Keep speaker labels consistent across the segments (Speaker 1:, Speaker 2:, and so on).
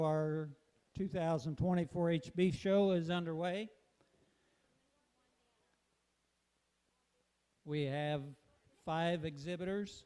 Speaker 1: Our 2024 H Beef Show is underway. We have 5 exhibitors.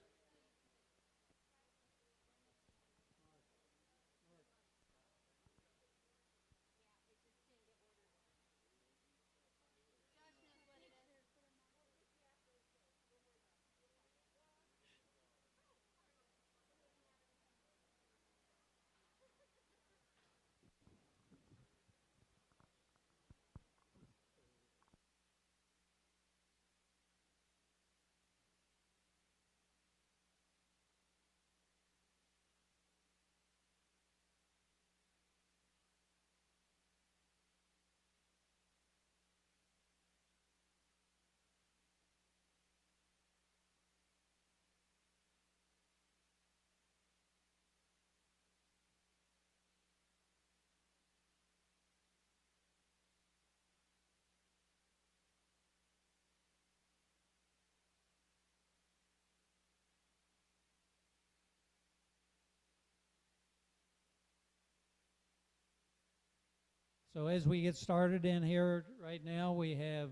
Speaker 1: So as we get started in here right now, we have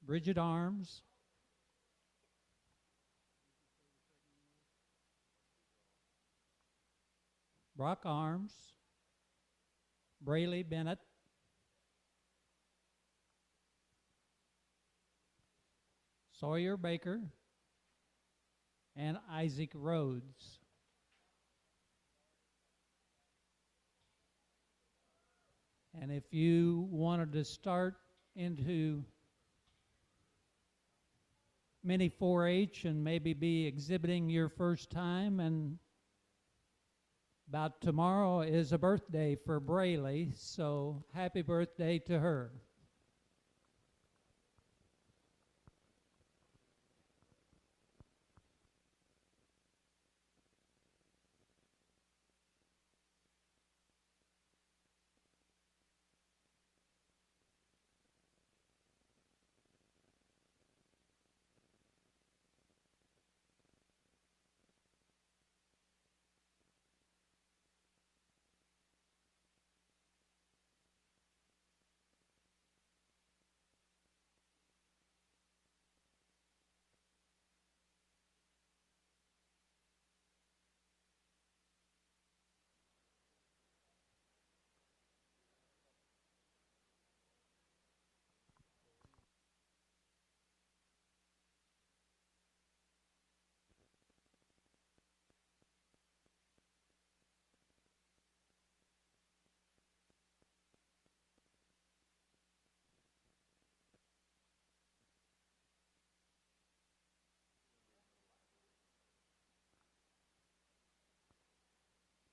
Speaker 1: Bridget Arms, Brock Arms, Brayley Bennett, Sawyer Baker, and Isaac Rhodes. And if you wanted to start into mini 4-H and maybe be exhibiting your first time, and about tomorrow is a birthday for Brayley, so happy birthday to her.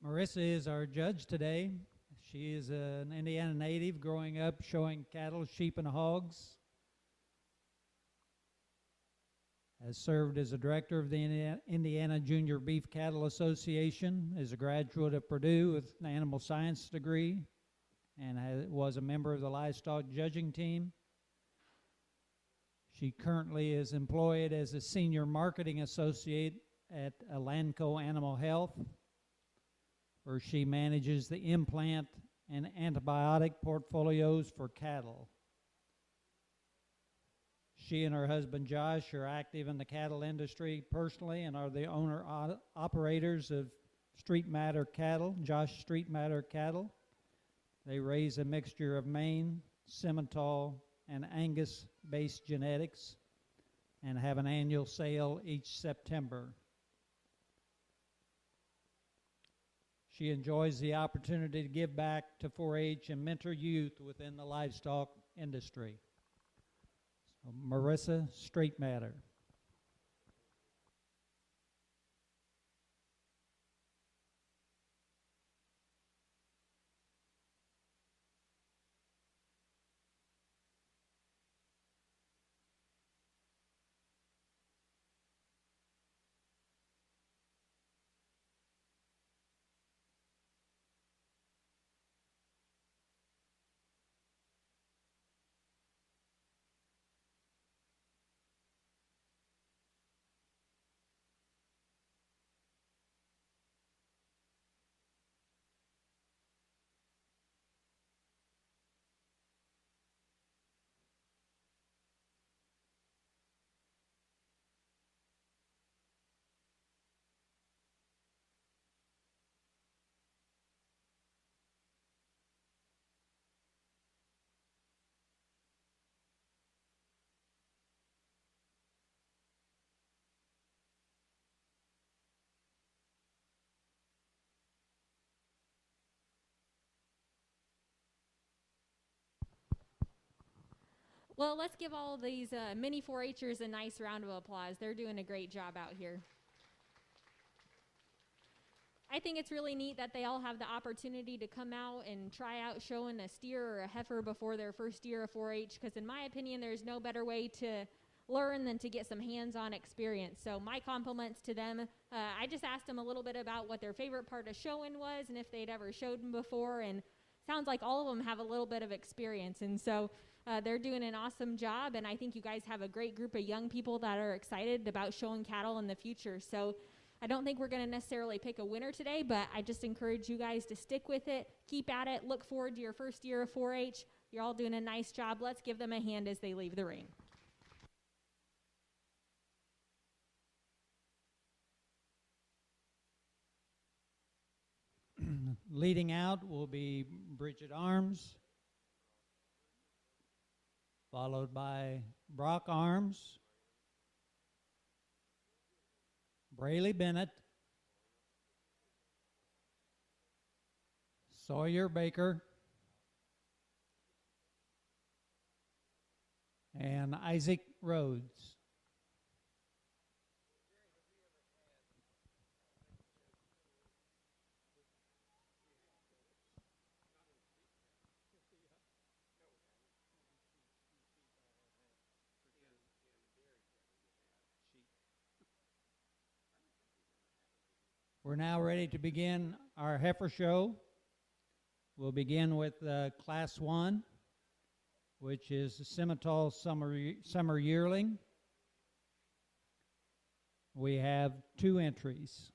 Speaker 1: Marissa is our judge today. She is an Indiana native growing up showing cattle, sheep, and hogs. Has served as a director of the Indiana Junior Beef Cattle Association, is a graduate of Purdue with an animal science degree, and was a member of the livestock judging team. She currently is employed as a senior marketing associate at Elanco Animal Health, where she manages the implant and antibiotic portfolios for cattle. She and her husband Josh are active in the cattle industry personally and are the owner-operators of Street Matter Cattle, Josh Street Matter Cattle. They raise a mixture of Maine, Simmental, and Angus-based genetics and have an annual sale each September. She enjoys the opportunity to give back to 4-H and mentor youth within the livestock industry. So Marissa Street Matter.
Speaker 2: Well, let's give all of these mini 4-Hers a nice round of applause. They're doing a great job out here. I think it's really neat that they all have the opportunity to come out and try out showing a steer or a heifer before their first year of 4-H, because in my opinion, there's no better way to learn than to get some hands-on experience. So my compliments to them. I just asked them a little bit about what their favorite part of showing was and if they'd ever showed them before, and sounds like all of them have a little bit of experience. And so they're doing an awesome job, and I think you guys have a great group of young people that are excited about showing cattle in the future. So I don't think we're going to necessarily pick a winner today, but I just encourage you guys to stick with it, keep at it, look forward to your first year of 4-H. You're all doing a nice job. Let's give them a hand as they leave the ring.
Speaker 1: Leading out will be Bridget Arms, followed by Brock Arms, Brayley Bennett, Sawyer Baker, and Isaac Rhodes. We're now ready to begin our heifer show. We'll begin with Class 1, which is the Simmental Summer Yearling. We have 2 entries.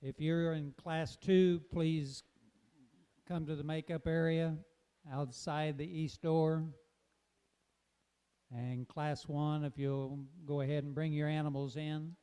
Speaker 1: If you're in Class 2, please come to the makeup area outside the east door. And Class 1, if you'll go ahead and bring your animals in.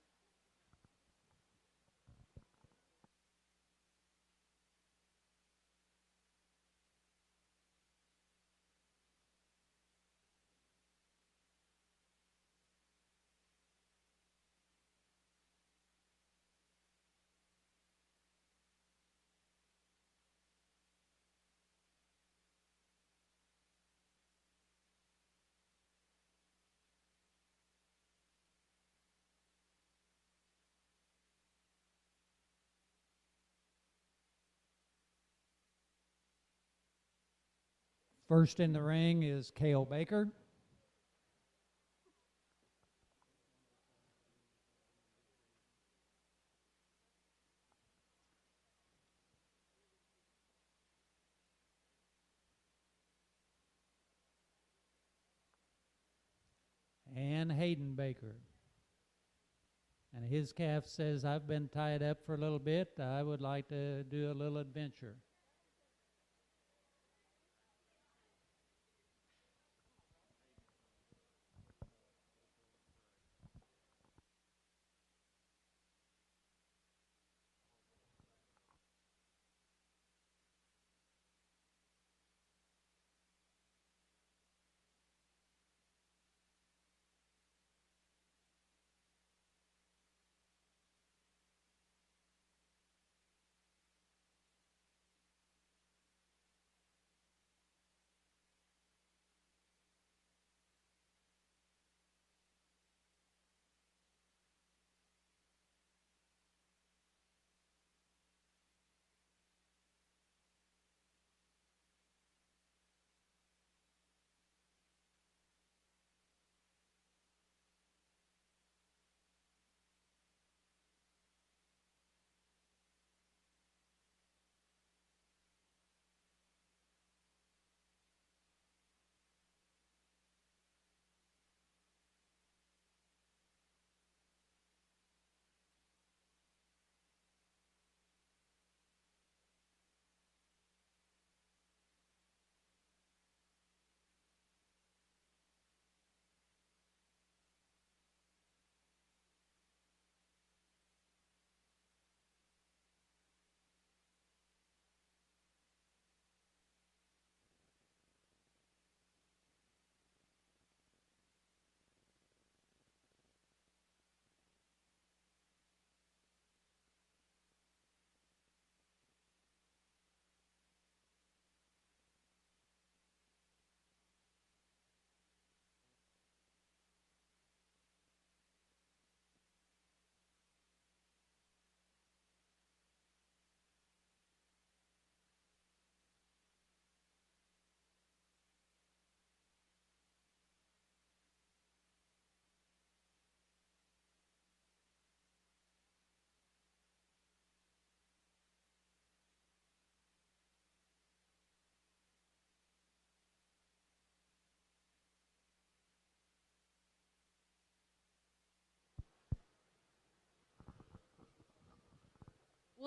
Speaker 1: First in the ring is Cale Baker. And Hayden Baker. And his calf says, I've been tied up for a little bit. I would like to do a little adventure.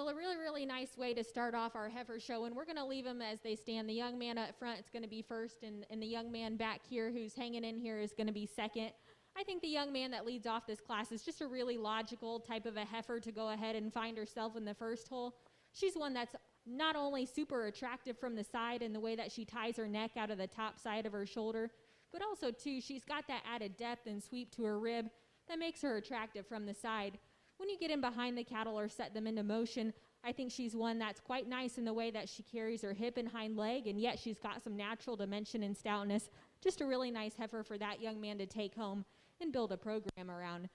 Speaker 2: Well, a really, really nice way to start off our heifer show, and we're going to leave them as they stand. The young man up front is going to be first, and the young man back here who's hanging in here is going to be second. I think the young man that leads off this class is just a really logical type of a heifer to go ahead and find herself in the first hole. She's one that's not only super attractive from the side in the way that she ties her neck out of the top side of her shoulder, but also, too, she's got that added depth and sweep to her rib that makes her attractive from the side. When you get in behind the cattle or set them into motion, I think she's one that's quite nice in the way that she carries her hip and hind leg, and yet she's got some natural dimension and stoutness. Just a really nice heifer for that young man to take home and build a program around.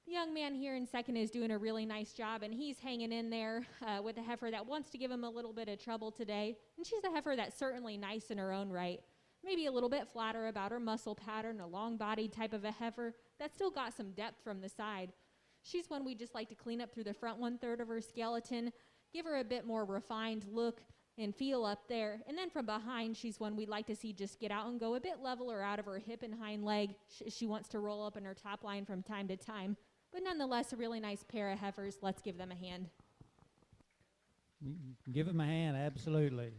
Speaker 2: The young man here in second is doing a really nice job, and he's hanging in there with a heifer that wants to give him a little bit of trouble today. And she's a heifer that's certainly nice in her own right. Maybe a little bit flatter about her muscle pattern, a long-bodied type of a heifer that's still got some depth from the side. She's one we just like to clean up through the front 1/3 of her skeleton, give her a bit more refined look and feel up there. And then from behind, she's one we'd like to see just get out and go a bit leveler out of her hip and hind leg. She wants to roll up in her top line from time to time. But nonetheless, a really nice pair of heifers. Let's give them a hand.
Speaker 1: Give them a hand, absolutely.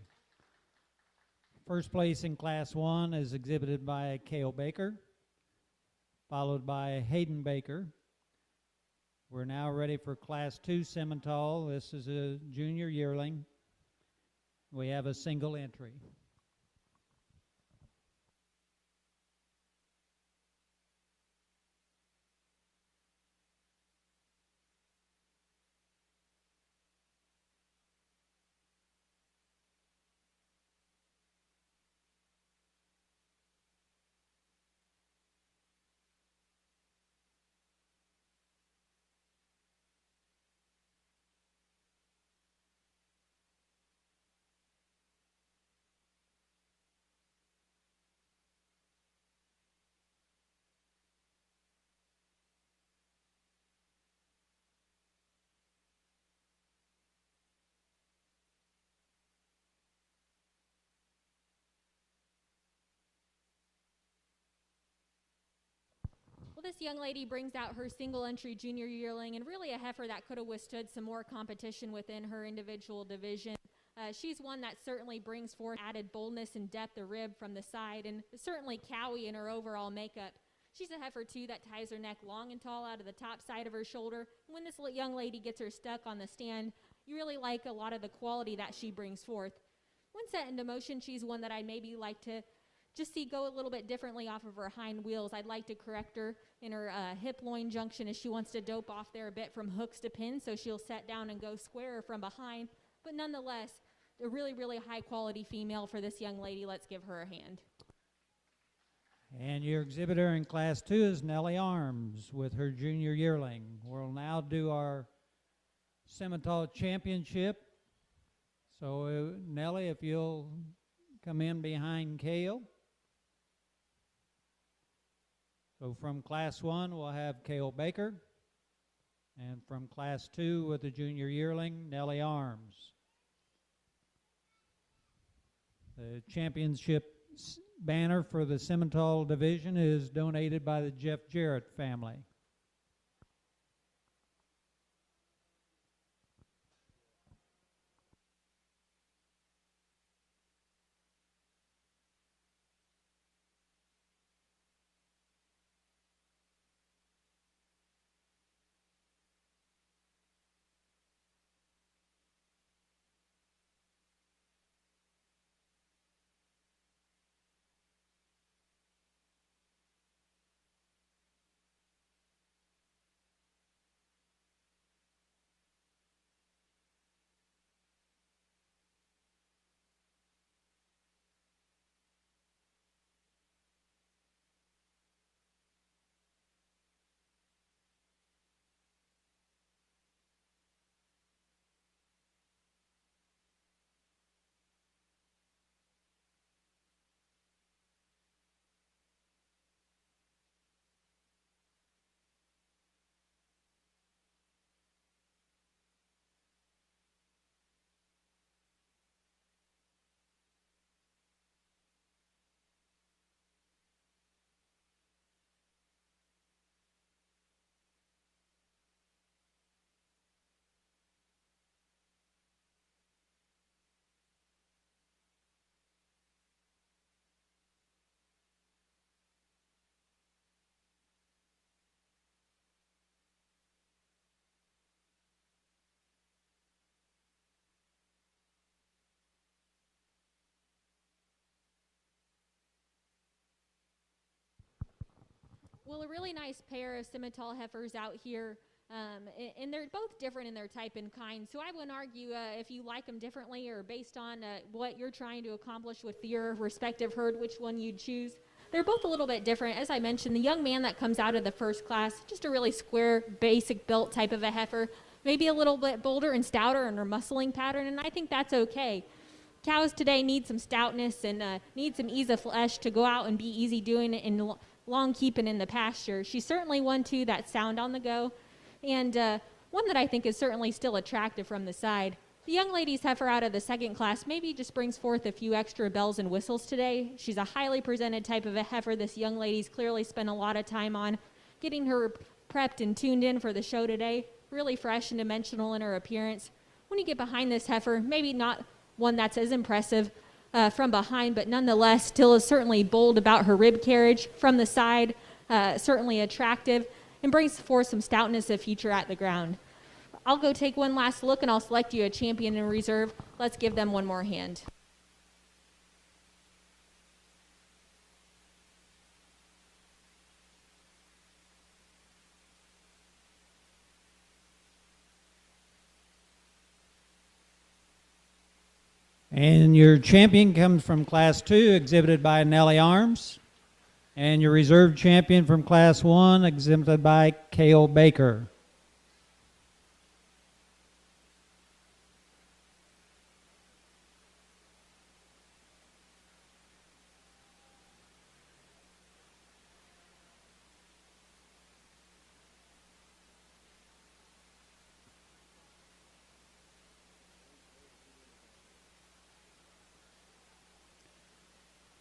Speaker 1: First place in Class 1 is exhibited by Cale Baker, followed by Hayden Baker. We're now ready for Class 2 Simmental. This is a junior yearling. We have a single entry.
Speaker 2: Well, this young lady brings out her single entry junior yearling, and really a heifer that could have withstood some more competition within her individual division. She's one that certainly brings forth added boldness and depth of rib from the side, and certainly cowy in her overall makeup. She's a heifer, too, that ties her neck long and tall out of the top side of her shoulder. When this young lady gets her stuck on the stand, you really like a lot of the quality that she brings forth. When set into motion, she's one that I'd maybe like to just see go a little bit differently off of her hind wheels. I'd like to correct her in her hip-loin junction as she wants to dope off there a bit from hooks to pins, so she'll set down and go squarer from behind. But nonetheless, a really, really high-quality female for this young lady. Let's give her a hand.
Speaker 1: And your exhibitor in Class 2 is Nellie Arms with her junior yearling. We'll now do our Simmental Championship. So, Nellie, if you'll come in behind Cale. So from Class 1, we'll have Cale Baker. And from Class 2 with the junior yearling, Nellie Arms. The championship banner for the Simmental division is donated by the Jeff Jarrett family.
Speaker 2: Well, a really nice pair of Simmental heifers out here, and they're both different in their type and kind. So I wouldn't argue if you like them differently or based on what you're trying to accomplish with your respective herd, which one you'd choose. They're both a little bit different. As I mentioned, the young man that comes out of the first class, just a really square, basic built type of a heifer, maybe a little bit bolder and stouter in her muscling pattern, and I think that's okay. Cows today need some stoutness and need some ease of flesh to go out and be easy doing it and long keeping in the pasture. She's certainly one, too, that's sound on the go, and one that I think is certainly still attractive from the side. The young lady's heifer out of the second class maybe just brings forth a few extra bells and whistles today. She's a highly presented type of a heifer this young lady's clearly spent a lot of time on, getting her prepped and tuned in for the show today. Really fresh and dimensional in her appearance. When you get behind this heifer, maybe not one that's as impressive from behind, but nonetheless still is certainly bold about her rib carriage. From the side, certainly attractive, and brings forth some stoutness of feature at the ground. I'll go take one last look, and I'll select you a champion in reserve. Let's give them one more hand.
Speaker 1: And your champion comes from Class 2, exhibited by Nellie Arms. And your reserve champion from Class 1, exhibited by Cale Baker.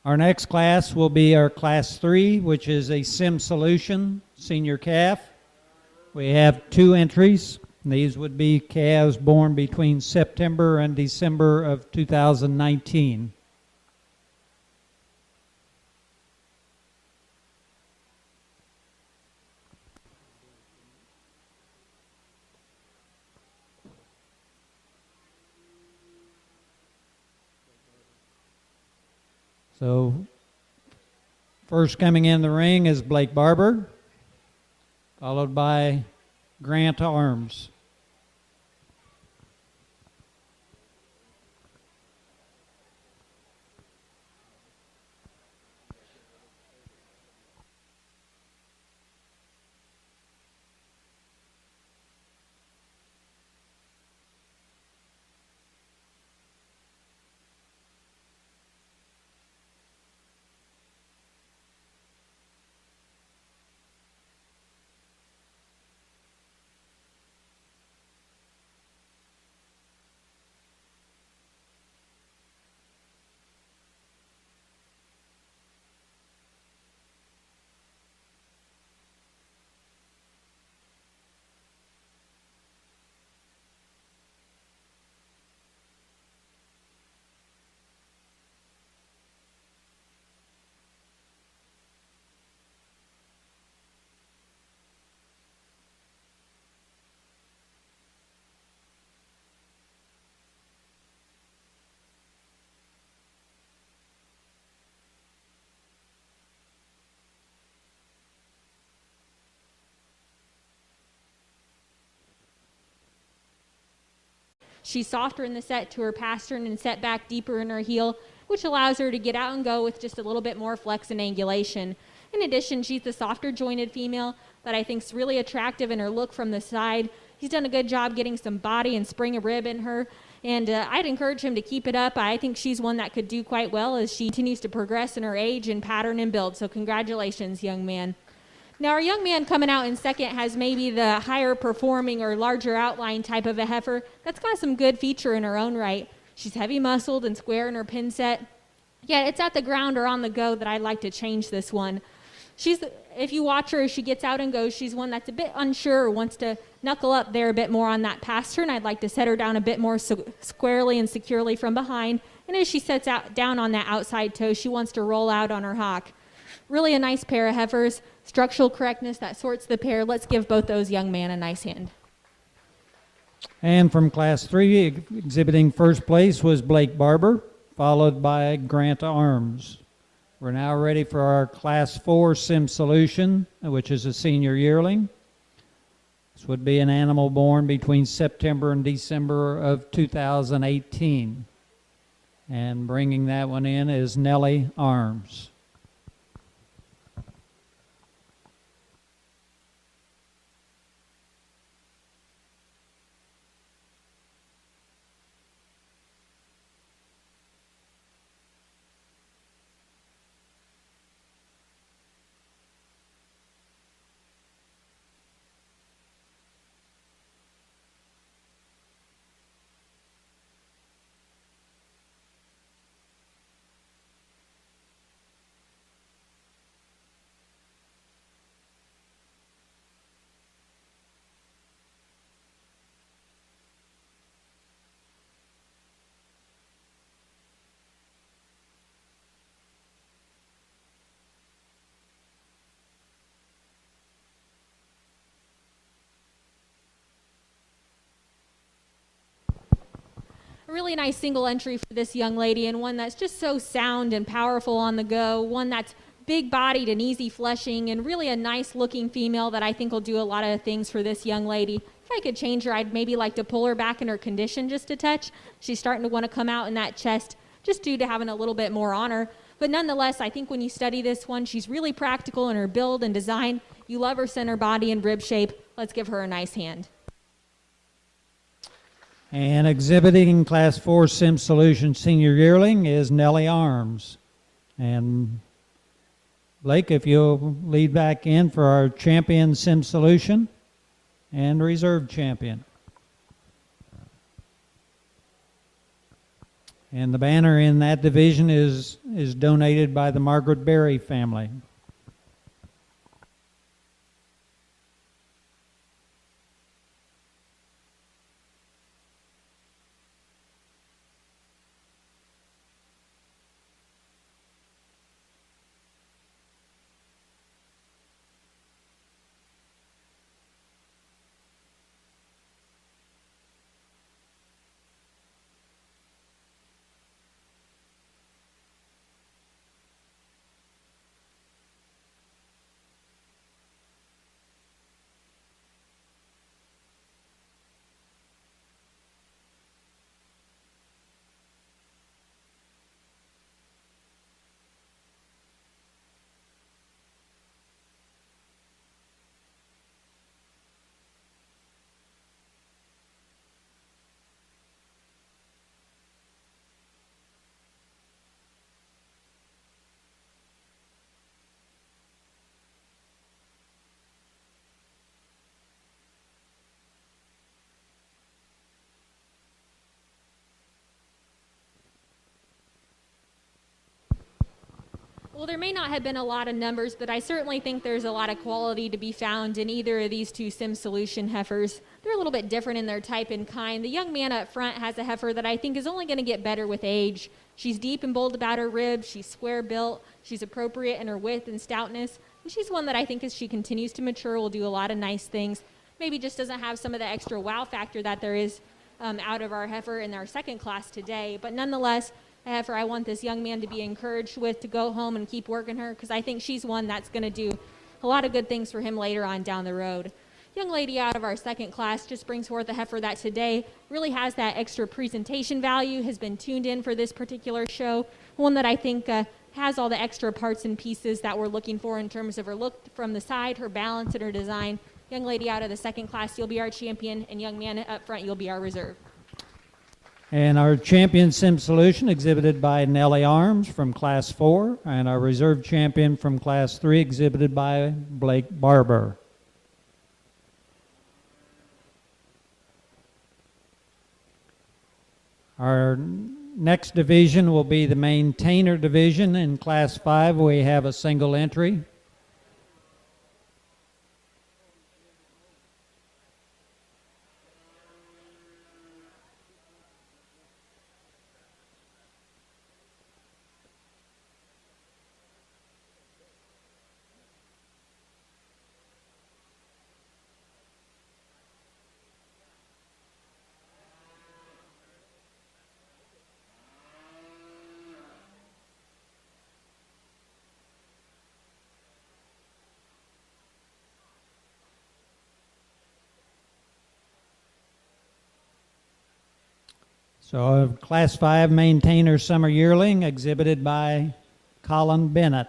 Speaker 1: Our next class will be our Class 3, which is a Sim Solution Senior Calf. We have 2 entries. These would be calves born between September and December of 2019. So first coming in the ring is Blake Barber, followed by Grant Arms.
Speaker 2: She's softer in the set to her pastern and set back deeper in her heel, which allows her to get out and go with just a little bit more flex and angulation. In addition, she's the softer jointed female that I think is really attractive in her look from the side. He's done a good job getting some body and spring a rib in her, and I'd encourage him to keep it up. I think she's one that could do quite well as she continues to progress in her age and pattern and build, so congratulations, young man. Now, our young man coming out in second has maybe the higher performing or larger outline type of a heifer that's got some good feature in her own right. She's heavy muscled and square in her pin set. Yeah, it's at the ground or on the go that I'd like to change this one. If you watch her as she gets out and goes, she's one that's a bit unsure or wants to knuckle up there a bit more on that pastern. I'd like to set her down a bit more squarely and securely from behind. And as she sets down on that outside toe, she wants to roll out on her hock. Really a nice pair of heifers. Structural correctness that sorts the pair. Let's give both those young men a nice hand.
Speaker 1: And from Class 3, exhibiting first place was Blake Barber, followed by Grant Arms. We're now ready for our Class 4 Sim Solution, which is a senior yearling. This would be an animal born between September and December of 2018. And bringing that one in is Nellie Arms.
Speaker 2: A really nice single entry for this young lady, and one that's just so sound and powerful on the go, one that's big-bodied and easy fleshing, and really a nice-looking female that I think will do a lot of things for this young lady. If I could change her, I'd maybe like to pull her back in her condition just a touch. She's starting to want to come out in that chest just due to having a little bit more on her. But nonetheless, I think when you study this one, she's really practical in her build and design. You love her center body and rib shape. Let's give her a nice hand.
Speaker 1: And exhibiting Class 4 Sim Solution Senior Yearling is Nellie Arms. And Blake, if you'll lead back in for our champion Sim Solution and reserve champion. And the banner in that division is donated by the Margaret Berry family.
Speaker 2: Well, there may not have been a lot of numbers, but I certainly think there's a lot of quality to be found in either of these two Sim Solution heifers. They're a little bit different in their type and kind. The young man up front has a heifer that I think is only going to get better with age. She's deep and bold about her ribs. She's square built. She's appropriate in her width and stoutness. And she's one that I think as she continues to mature will do a lot of nice things. Maybe just doesn't have some of the extra wow factor that there is out of our heifer in our second class today. But nonetheless, a heifer I want this young man to be encouraged with to go home and keep working her, because I think she's one that's going to do a lot of good things for him later on down the road. Young lady out of our second class just brings forth a heifer that today really has that extra presentation value, has been tuned in for this particular show, one that I think has all the extra parts and pieces that we're looking for in terms of her look from the side, her balance, and her design. Young lady out of the second class, you'll be our champion, and young man up front, you'll be our reserve.
Speaker 1: And our champion Sim Solution exhibited by Nellie Arms from Class 4, and our reserve champion from Class 3 exhibited by Blake Barber. Our next division will be the maintainer division. In Class 5, we have a single entry. So a Class 5 Maintainer Summer Yearling exhibited by Colin Bennett.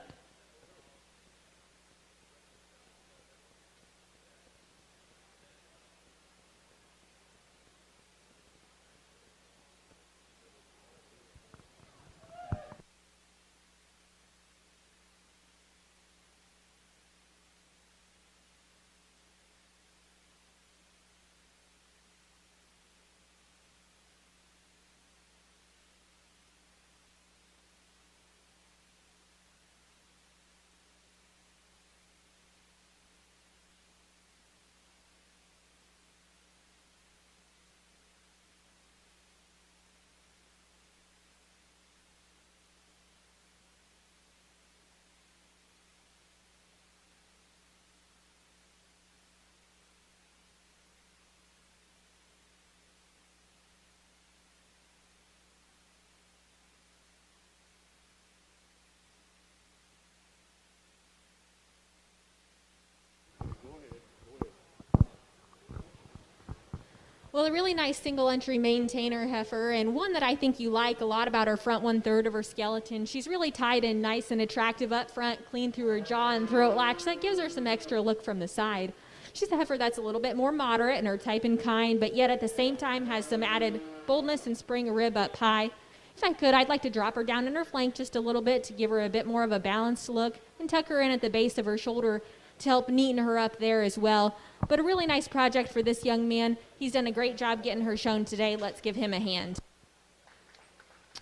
Speaker 2: Well, a really nice single entry maintainer heifer, and one that I think you like a lot about her front 1/3 of her skeleton. She's really tied in nice and attractive up front, clean through her jaw and throat latch. That gives her some extra look from the side. She's a heifer that's a little bit more moderate in her type and kind, but yet at the same time has some added boldness and spring a rib up high. If I could, I'd like to drop her down in her flank just a little bit to give her a bit more of a balanced look and tuck her in at the base of her shoulder to help neaten her up there as well. But a really nice project for this young man. He's done a great job getting her shown today. Let's give him a hand.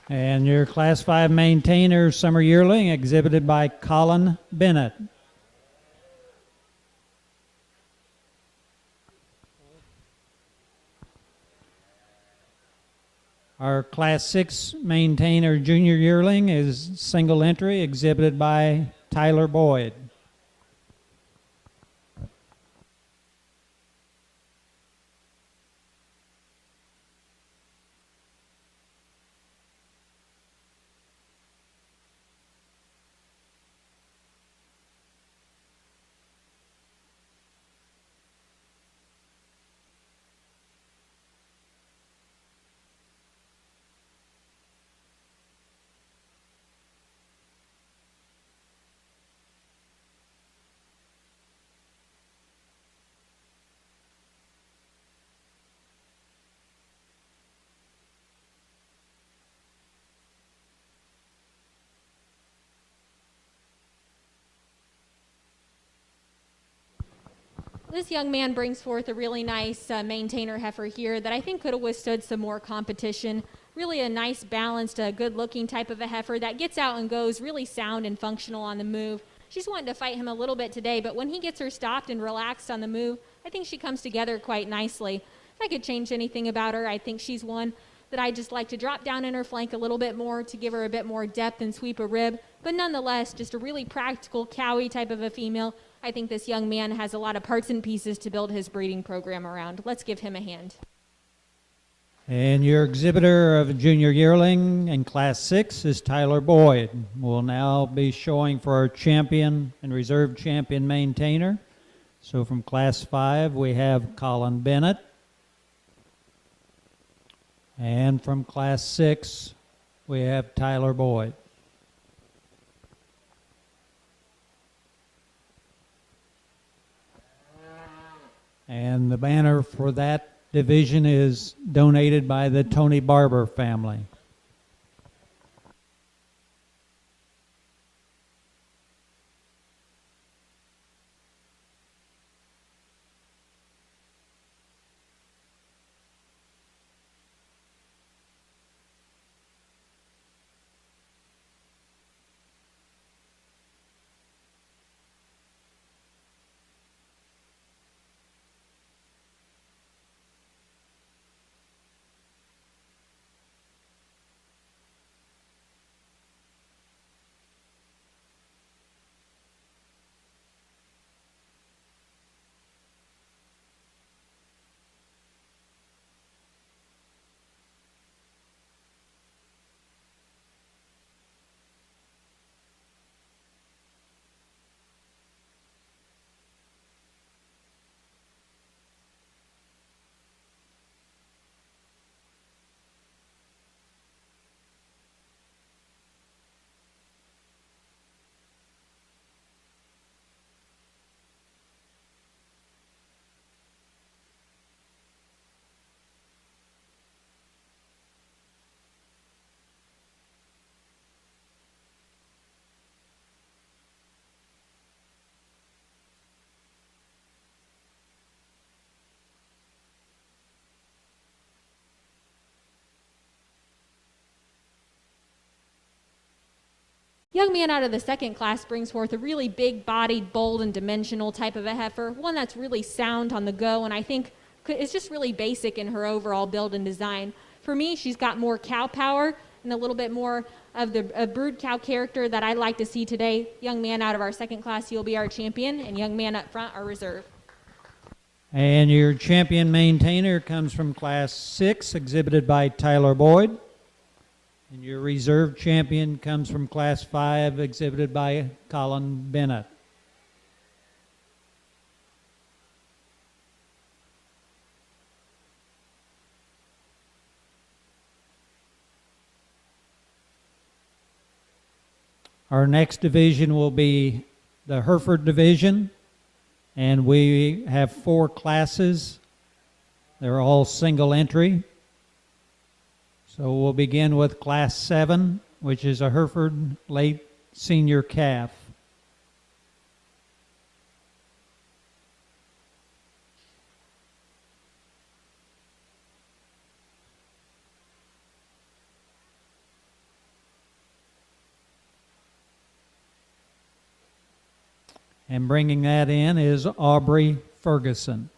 Speaker 1: And your Class 5 Maintainer Summer Yearling exhibited by Colin Bennett. Our Class 6 Maintainer Junior Yearling is single entry exhibited by Tyler Boyd.
Speaker 2: This young man brings forth a really nice maintainer heifer here that I think could have withstood some more competition. Really a nice, balanced, good-looking type of a heifer that gets out and goes really sound and functional on the move. She's wanting to fight him a little bit today, but when he gets her stopped and relaxed on the move, I think she comes together quite nicely. If I could change anything about her, I think she's one that I just like to drop down in her flank a little bit more to give her a bit more depth and sweep a rib, but nonetheless, just a really practical, cowy type of a female. I think this young man has a lot of parts and pieces to build his breeding program around. Let's give him a hand.
Speaker 1: And your exhibitor of a Junior Yearling in Class 6 is Tyler Boyd. We'll now be showing for our champion and reserve champion maintainer. So from Class 5, we have Colin Bennett. And from Class 6, we have Tyler Boyd. And the banner for that division is donated by the Tony Barber family.
Speaker 2: Young man out of the second class brings forth a really big-bodied, bold, and dimensional type of a heifer, one that's really sound on the go, and I think it's just really basic in her overall build and design. For me, she's got more cow power and a little bit more of the brood cow character that I'd like to see today. Young man out of our second class, you'll be our champion, and young man up front, our reserve.
Speaker 1: And your champion maintainer comes from Class 6, exhibited by Tyler Boyd. And your reserve champion comes from Class 5, exhibited by Colin Bennett. Our next division will be the Hereford division, and we have 4 classes. They're all single entry. So we'll begin with Class 7, which is a Hereford late senior calf. And bringing that in is Aubrey Ferguson.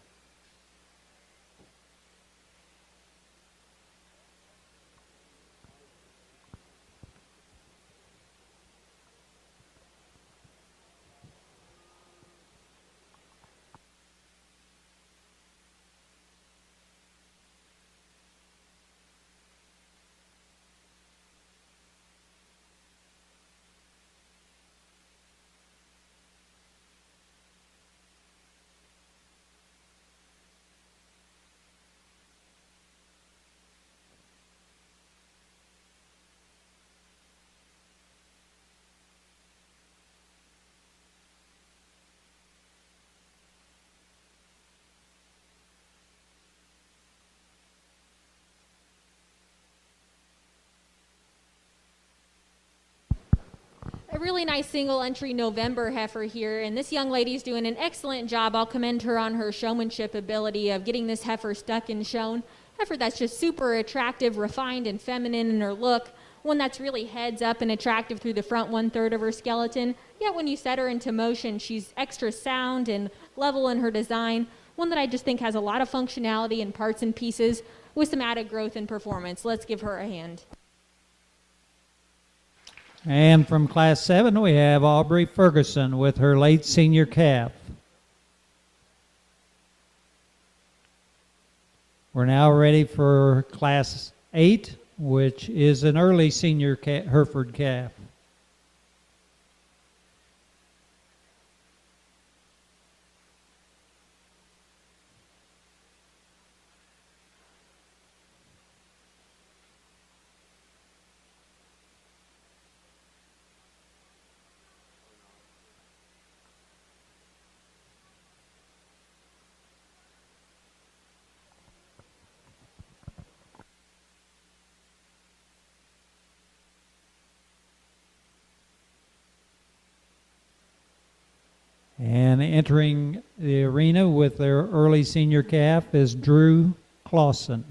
Speaker 2: A really nice single entry November heifer here, and this young lady's doing an excellent job. I'll commend her on her showmanship ability of getting this heifer stuck and shown. Heifer that's just super attractive, refined, and feminine in her look. One that's really heads up and attractive through the front 1/3 of her skeleton. Yet when you set her into motion, she's extra sound and level in her design. One that I just think has a lot of functionality and parts and pieces with some added growth and performance. Let's give her a hand.
Speaker 1: And from Class 7, we have Aubrey Ferguson with her late senior calf. We're now ready for Class 8, which is an early senior Hereford calf. And entering the arena with their early senior calf is Drew Clausen.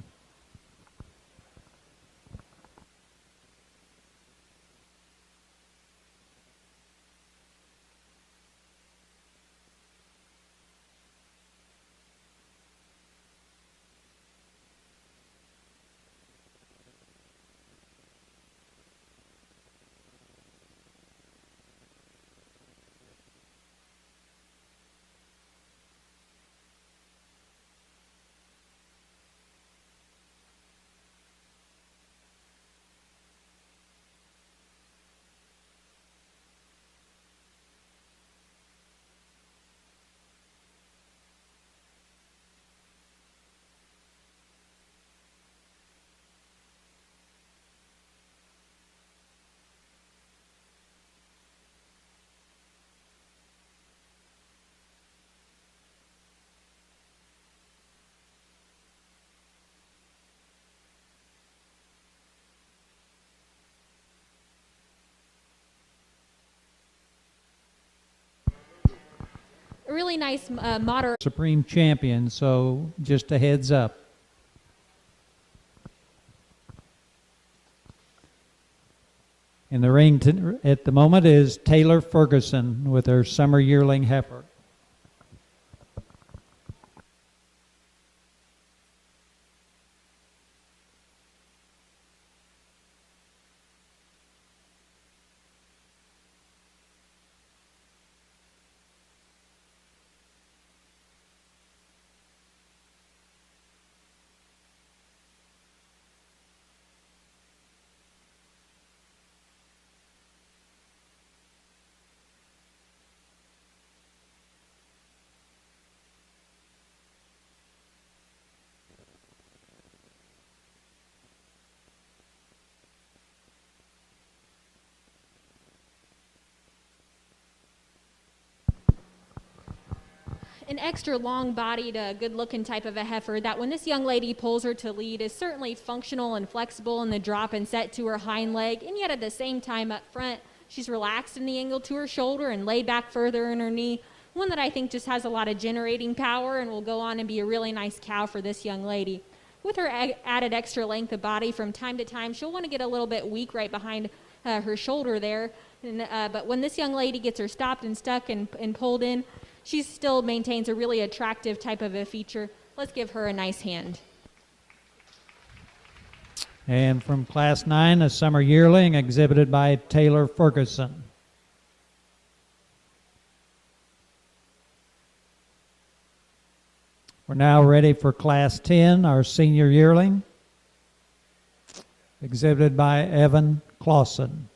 Speaker 2: A really nice moderate.
Speaker 1: Supreme champion, so just a heads up. In the ring at the moment is Taylor Ferguson with her summer yearling heifer.
Speaker 2: An extra long-bodied, good-looking type of a heifer that when this young lady pulls her to lead is certainly functional and flexible in the drop and set to her hind leg, and yet at the same time up front, she's relaxed in the angle to her shoulder and laid back further in her knee. One that I think just has a lot of generating power and will go on and be a really nice cow for this young lady. With her added extra length of body, from time to time, she'll want to get a little bit weak right behind her shoulder there. But when this young lady gets her stopped and stuck and pulled in, she still maintains a really attractive type of a feature. Let's give her a nice hand.
Speaker 1: And from Class 9, a summer yearling exhibited by Taylor Ferguson. We're now ready for Class 10, our senior yearling, exhibited by Evan Clausen.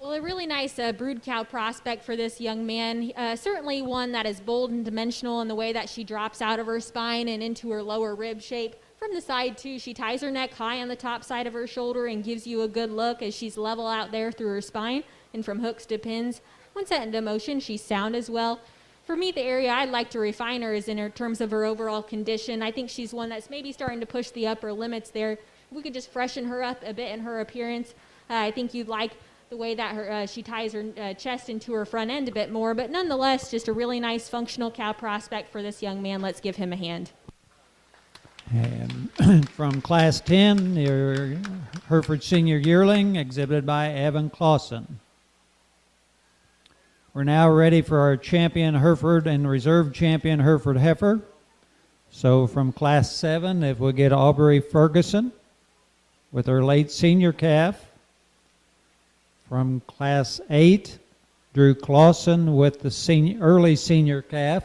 Speaker 2: Well, a really nice brood cow prospect for this young man. Certainly one that is bold and dimensional in the way that she drops out of her spine and into her lower rib shape. From the side, too, she ties her neck high on the top side of her shoulder and gives you a good look as she's level out there through her spine and from hooks to pins. When set into motion, she's sound as well. For me, the area I'd like to refine her is in her terms of her overall condition. I think she's one that's maybe starting to push the upper limits there. If we could just freshen her up a bit in her appearance, I think you'd like the way that she ties her chest into her front end a bit more, but nonetheless, just a really nice functional cow prospect for this young man. Let's give him a hand.
Speaker 1: And from Class 10, your Hereford Senior Yearling, exhibited by Evan Clausen. We're now ready for our champion Hereford and reserve champion Hereford heifer. So from Class 7, if we get Aubrey Ferguson with her late senior calf. From Class 8, Drew Clausen with the early senior calf.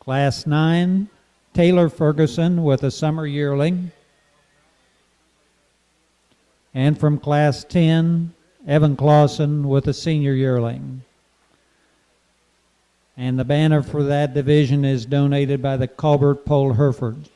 Speaker 1: Class 9, Taylor Ferguson with a summer yearling. And from Class 10, Evan Clausen with a senior yearling. And the banner for that division is donated by the Colbert Pole Hereford.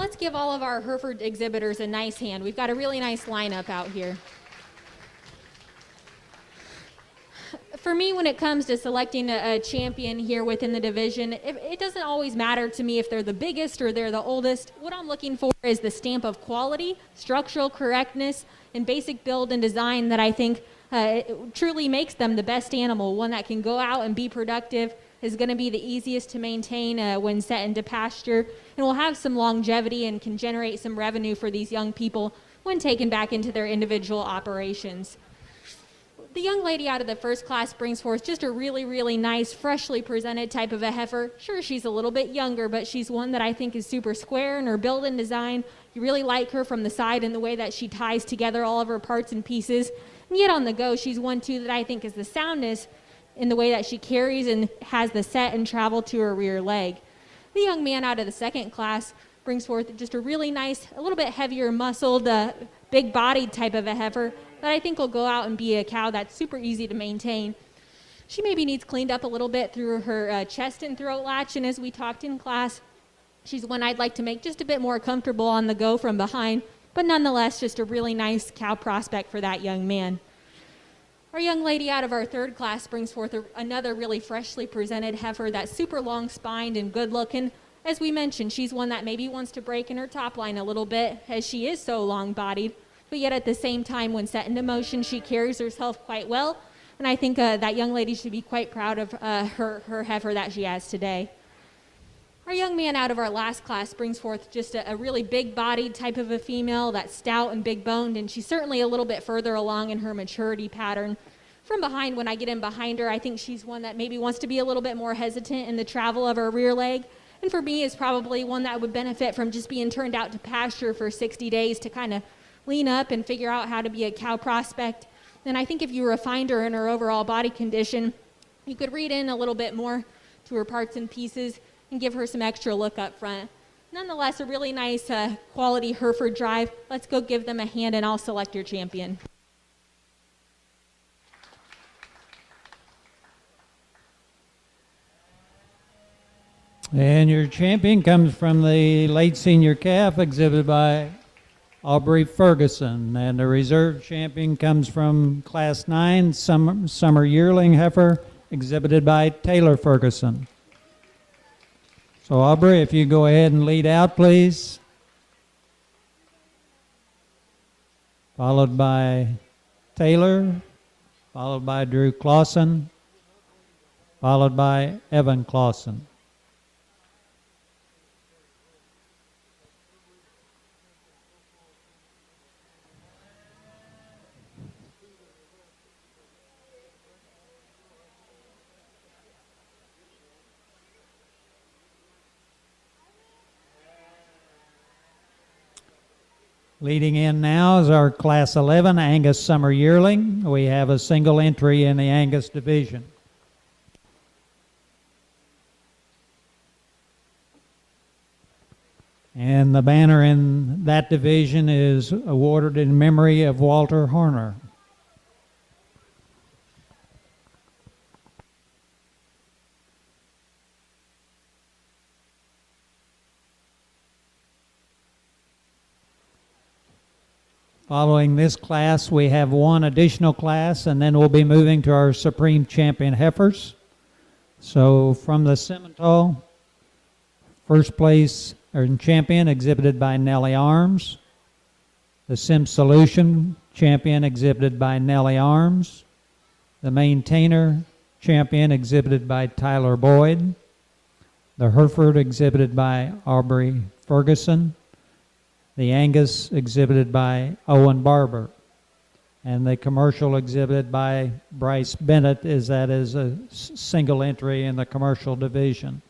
Speaker 2: let's give all of our Hereford exhibitors a nice hand. We've got a really nice lineup out here. For me, when it comes to selecting a champion here within the division, it doesn't always matter to me if they're the biggest or they're the oldest. What I'm looking for is the stamp of quality, structural correctness, and basic build and design that I think truly makes them the best animal, one that can go out and be productive, is going to be the easiest to maintain when set into pasture, and will have some longevity and can generate some revenue for these young people when taken back into their individual operations. The young lady out of the first class brings forth just a really, really nice, freshly presented type of a heifer. Sure, she's a little bit younger, but she's one that I think is super square in her build and design. You really like her from the side in the way that she ties together all of her parts and pieces. And yet on the go, she's one, too, that I think is the soundness in the way that she carries and has the set and travel to her rear leg. The young man out of the second class brings forth just a really nice, a little bit heavier muscled, big-bodied type of a heifer that I think will go out and be a cow that's super easy to maintain. She maybe needs cleaned up a little bit through her chest and throat latch, and as we talked in class, she's one I'd like to make just a bit more comfortable on the go from behind, but nonetheless just a really nice cow prospect for that young man. Our young lady out of our third class brings forth another really freshly presented heifer that's super long-spined and good-looking. As we mentioned, she's one that maybe wants to break in her top line a little bit as she is so long-bodied, but yet at the same time, when set into motion, she carries herself quite well, and I think that young lady should be quite proud of her heifer that she has today. Our young man out of our last class brings forth just a really big-bodied type of a female that's stout and big-boned, and she's certainly a little bit further along in her maturity pattern. From behind, when I get in behind her, I think she's one that maybe wants to be a little bit more hesitant in the travel of her rear leg, and for me is probably one that would benefit from just being turned out to pasture for 60 days to kind of lean up and figure out how to be a cow prospect. And I think if you refined her in her overall body condition, you could read in a little bit more to her parts and pieces and give her some extra look up front. Nonetheless, a really nice quality Hereford drive. Let's go give them a hand, and I'll select your champion.
Speaker 1: And your champion comes from the late senior calf exhibited by Aubrey Ferguson, and the reserve champion comes from Class 9 summer yearling heifer exhibited by Taylor Ferguson. So Aubrey, if you go ahead and lead out, please. Followed by Taylor, followed by Drew Clausen, followed by Evan Clausen. Leading in now is our Class 11 Angus Summer Yearling. We have a single entry in the Angus division. And the banner in that division is awarded in memory of Walter Horner. Following this class, we have one additional class, and then we'll be moving to our Supreme Champion heifers. So from the Simmental, first place champion exhibited by Nellie Arms. The Sim Solution champion exhibited by Nellie Arms. The Maintainer champion exhibited by Tyler Boyd. The Hereford exhibited by Aubrey Ferguson. The Angus exhibited by Owen Barber, and the commercial exhibited by Bryce Bennett is a single entry in the commercial division.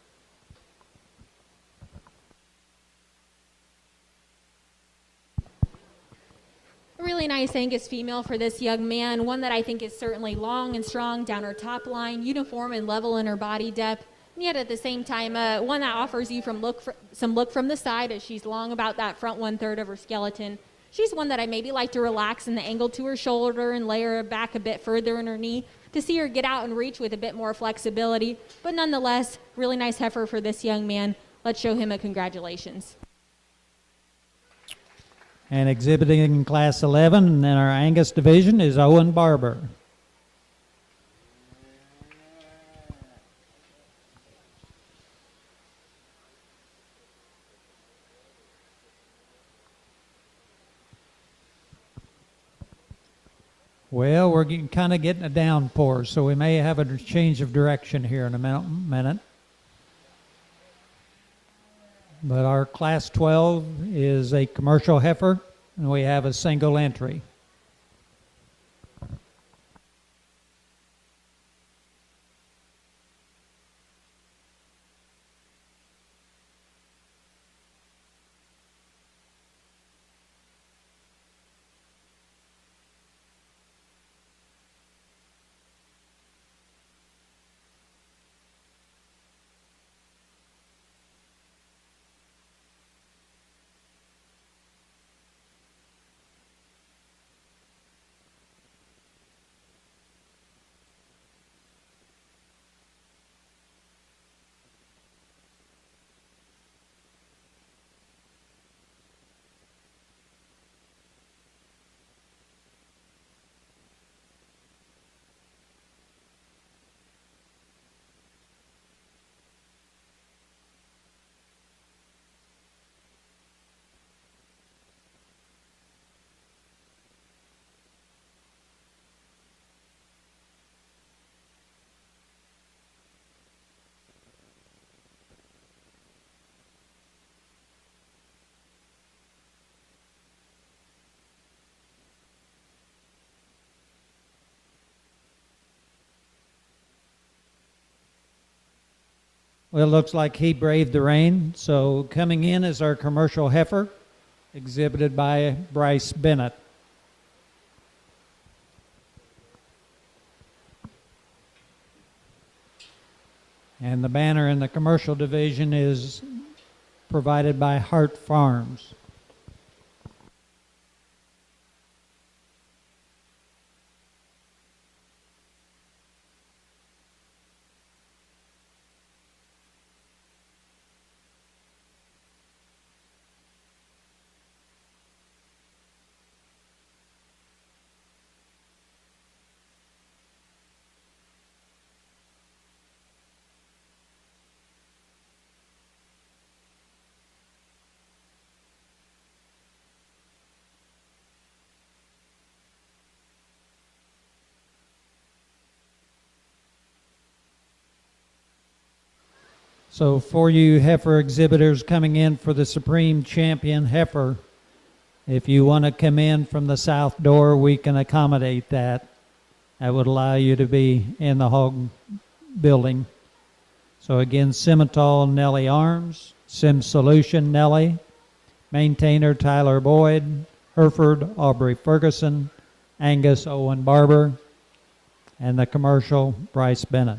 Speaker 2: A really nice Angus female for this young man, one that I think is certainly long and strong down her top line, uniform and level in her body depth, and yet at the same time, one that offers you some look from the side as she's long about that front 1/3 of her skeleton. She's one that I maybe like to relax in the angle to her shoulder and lay her back a bit further in her knee to see her get out and reach with a bit more flexibility. But nonetheless, really nice heifer for this young man. Let's show him a congratulations.
Speaker 1: And exhibiting in Class 11 in our Angus division is Owen Barber. Well, we're kind of getting a downpour, so we may have a change of direction here in a minute. But our Class 12 is a commercial heifer, and we have a single entry. Well, it looks like he braved the rain. So coming in is our commercial heifer, exhibited by Bryce Bennett. And the banner in the commercial division is provided by Hart Farms. So for you heifer exhibitors coming in for the Supreme Champion heifer, if you want to come in from the south door, we can accommodate that. That would allow you to be in the hog building. So again, Simmental Nellie Arms, Sim Solution Nellie, Maintainer Tyler Boyd, Hereford Aubrey Ferguson, Angus Owen Barber, and the commercial Bryce Bennett.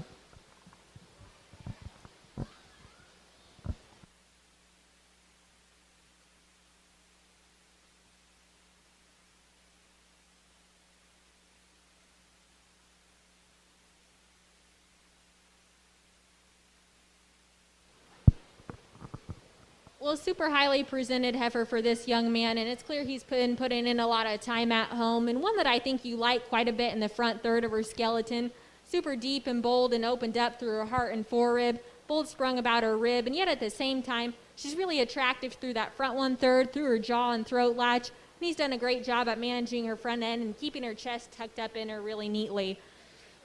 Speaker 2: Well, super highly presented heifer for this young man, and it's clear he's been putting in a lot of time at home, and one that I think you like quite a bit in the front third of her skeleton. Super deep and bold and opened up through her heart and forerib, bold sprung about her rib, and yet at the same time, she's really attractive through that front 1/3, through her jaw and throat latch, and he's done a great job at managing her front end and keeping her chest tucked up in her really neatly.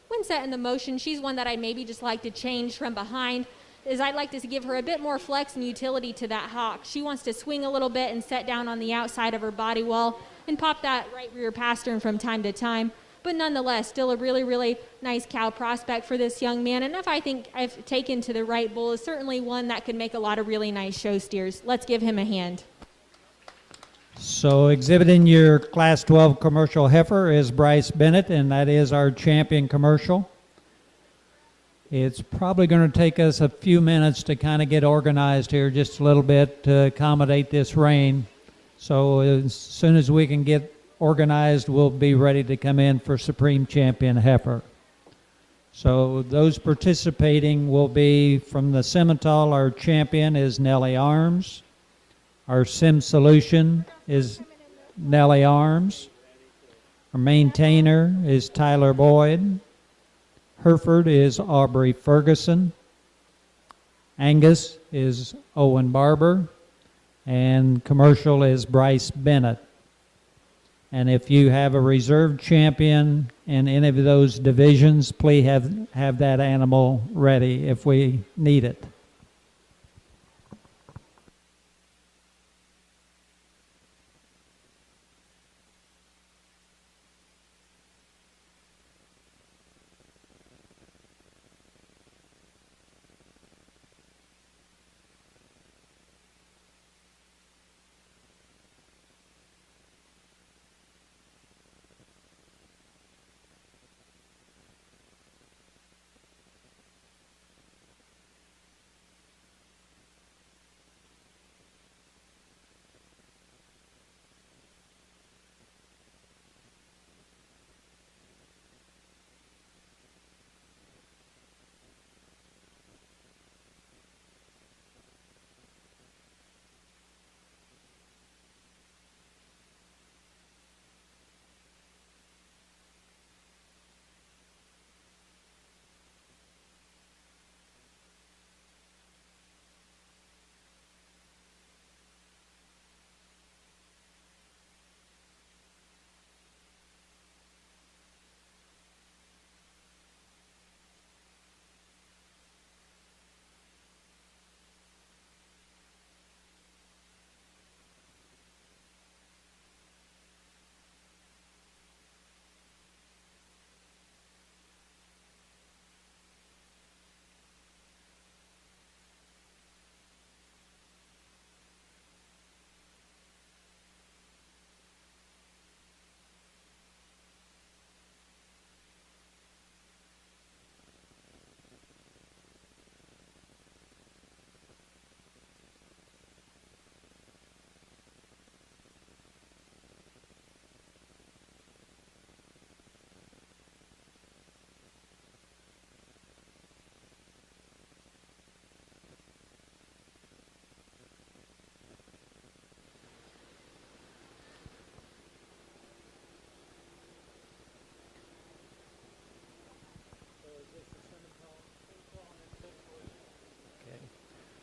Speaker 2: When set in the motion, she's one that I'd maybe just like to change from behind, is I'd like to give her a bit more flex and utility to that hock. She wants to swing a little bit and set down on the outside of her body wall and pop that right rear pastern from time to time. But nonetheless, still a really, really nice cow prospect for this young man. And if I think I've taken to the right bull, is certainly one that could make a lot of really nice show steers. Let's give him a hand.
Speaker 1: So exhibiting your Class 12 commercial heifer is Bryce Bennett, and that is our champion commercial. It's probably going to take us a few minutes to kind of get organized here just a little bit to accommodate this rain. So as soon as we can get organized, we'll be ready to come in for Supreme Champion heifer. So those participating will be from the Simmental, our champion is Nellie Arms. Our Sim Solution is Nellie Arms. Our maintainer is Tyler Boyd. Hereford is Aubrey Ferguson. Angus is Owen Barber. And commercial is Bryce Bennett. And if you have a reserve champion in any of those divisions, please have that animal ready if we need it.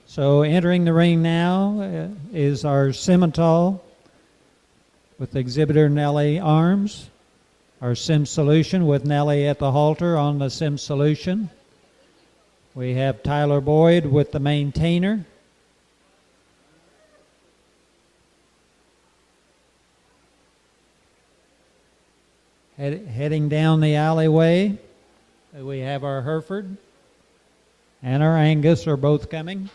Speaker 1: So entering the ring now is our Simmental with exhibitor Nellie Arms, our Sim Solution with Nellie at the halter on the Sim Solution. We have Tyler Boyd with the maintainer. Heading down the alleyway, we have our Hereford and our Angus are both coming.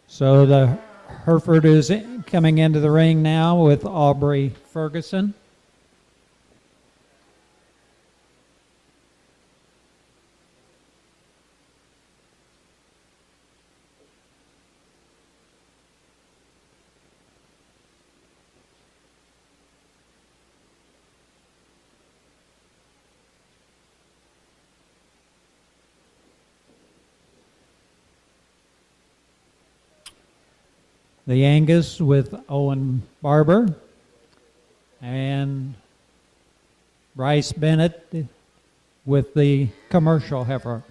Speaker 1: So the Hereford is coming into the ring now with Aubrey Ferguson. The Angus with Owen Barber and Bryce Bennett with the commercial heifer.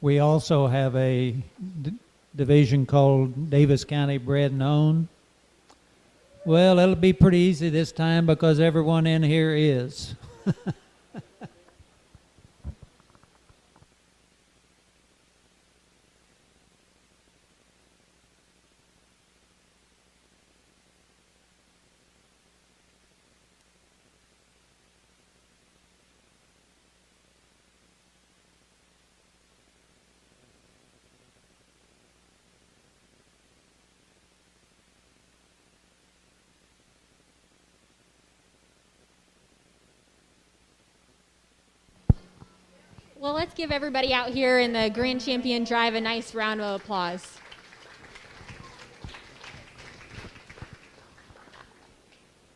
Speaker 1: We also have a division called Daviess County Bred and Owned. Well, it'll be pretty easy this time because everyone in here is.
Speaker 2: Well, let's give everybody out here in the Grand Champion Drive a nice round of applause.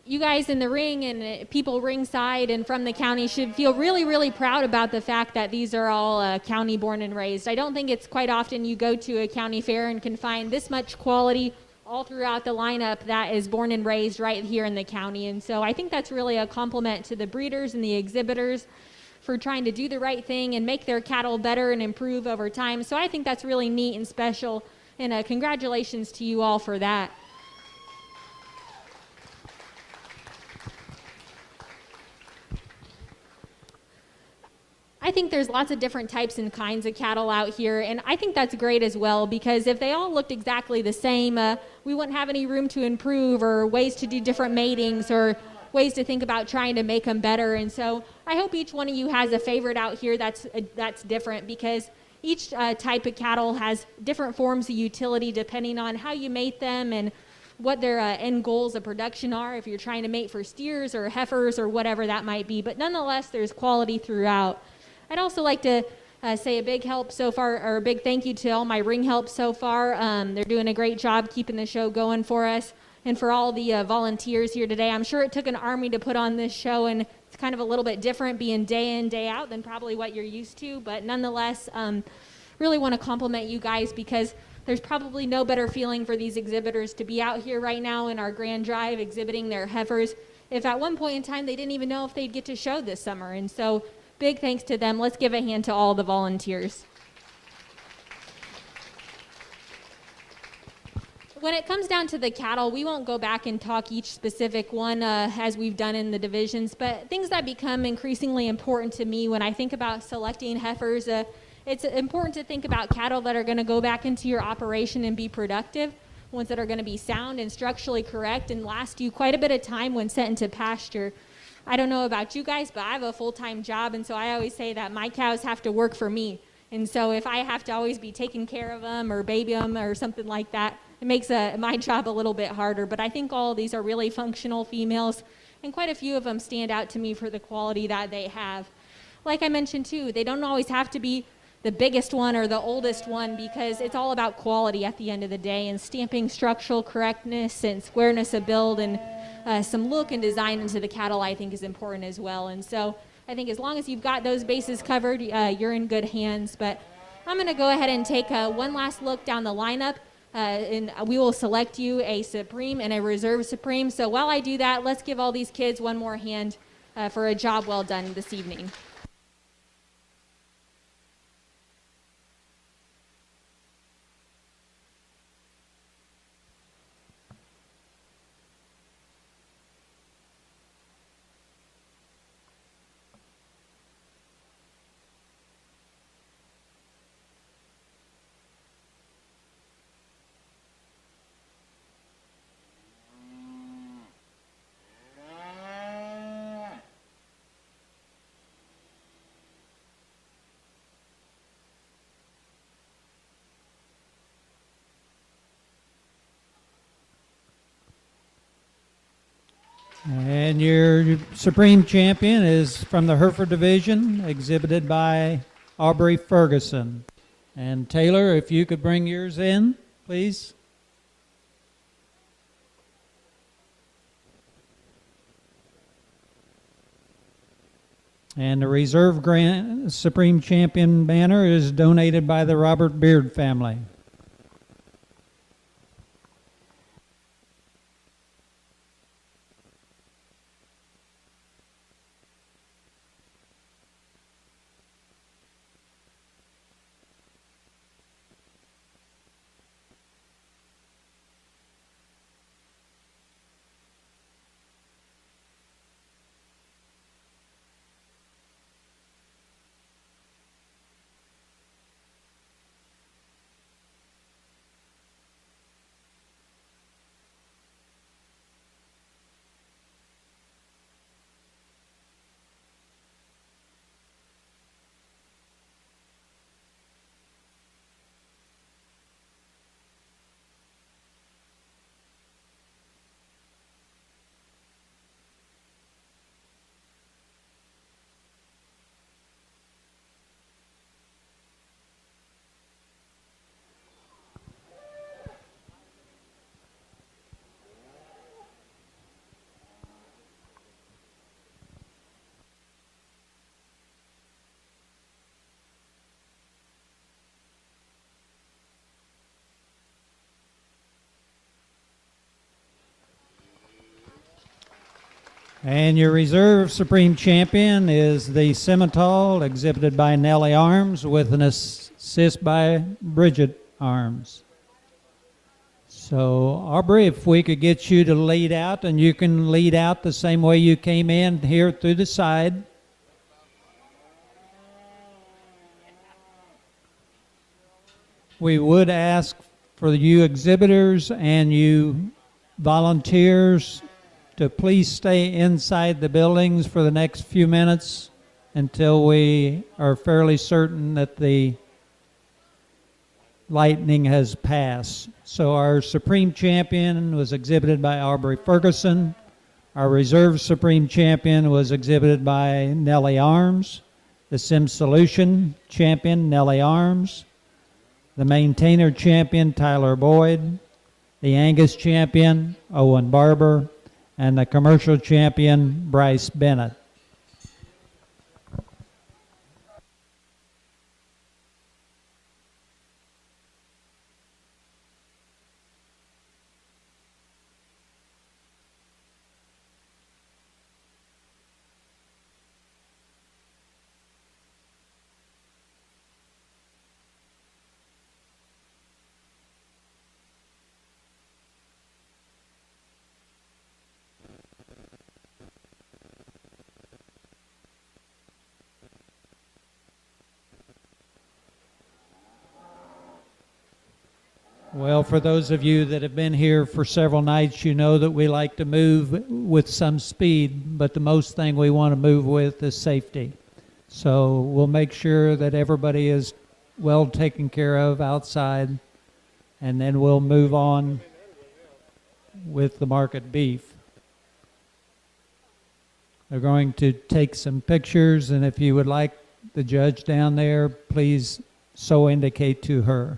Speaker 2: You guys in the ring and people ringside and from the county should feel really, really proud about the fact that these are all county born and raised. I don't think it's quite often you go to a county fair and can find this much quality all throughout the lineup that is born and raised right here in the county. And so I think that's really a compliment to the breeders and the exhibitors for trying to do the right thing and make their cattle better and improve over time. So I think that's really neat and special, and congratulations to you all for that. I think there's lots of different types and kinds of cattle out here, and I think that's great as well, because if they all looked exactly the same, we wouldn't have any room to improve or ways to do different matings or ways to think about trying to make them better. And so I hope each one of you has a favorite out here that's different, because each type of cattle has different forms of utility depending on how you mate them and what their end goals of production are, if you're trying to mate for steers or heifers or whatever that might be. But nonetheless, there's quality throughout. I'd also like to say a big help so far, or a big thank you to all my ring help so far. They're doing a great job keeping the show going for us, and for all the volunteers here today. I'm sure it took an army to put on this show, and it's kind of a little bit different being day in, day out than probably what you're used to, but nonetheless, really want to compliment you guys, because there's probably no better feeling for these exhibitors to be out here right now in our Grand Drive exhibiting their heifers, if at one point in time they didn't even know if they'd get to show this summer. And so big thanks to them. Let's give a hand to all the volunteers. When it comes down to the cattle, we won't go back and talk each specific one as we've done in the divisions, but things that become increasingly important to me when I think about selecting heifers, it's important to think about cattle that are going to go back into your operation and be productive, ones that are going to be sound and structurally correct and last you quite a bit of time when sent into pasture. I don't know about you guys, but I have a full-time job, and so I always say that my cows have to work for me. And so if I have to always be taking care of them or baby them or something like that, it makes my job a little bit harder. But I think all of these are really functional females, and quite a few of them stand out to me for the quality that they have. Like I mentioned too, they don't always have to be the biggest one or the oldest one, because it's all about quality at the end of the day, and stamping structural correctness and squareness of build and some look and design into the cattle, I think, is important as well. And so I think as long as you've got those bases covered, you're in good hands. But I'm going to go ahead and take one last look down the lineup, and we will select you a Supreme and a Reserve Supreme. So while I do that, let's give all these kids one more hand for a job well done this evening.
Speaker 1: And your Supreme Champion is from the Hereford Division, exhibited by Aubrey Ferguson. And Taylor, if you could bring yours in, please. And the Reserve Grand Supreme Champion banner is donated by the Robert Beard family. And your reserve supreme champion is the Simmental, exhibited by Nellie Arms, with an assist by Bridget Arms. So, Aubrey, if we could get you to lead out, and you can lead out the same way you came in here through the side. We would ask for you exhibitors and you volunteers to please stay inside the buildings for the next few minutes until we are fairly certain that the lightning has passed. So our Supreme Champion was exhibited by Aubrey Ferguson. Our Reserve Supreme Champion was exhibited by Nellie Arms. The Sim Solution Champion, Nellie Arms. The Maintainer Champion, Tyler Boyd. The Angus Champion, Owen Barber. And the Commercial Champion, Bryce Bennett. Well, for those of you that have been here for several nights, you know that we like to move with some speed, but the most thing we want to move with is safety. So we'll make sure that everybody is well taken care of outside, and then we'll move on with the market beef. They're going to take some pictures, and if you would like the judge down there, please so indicate to her.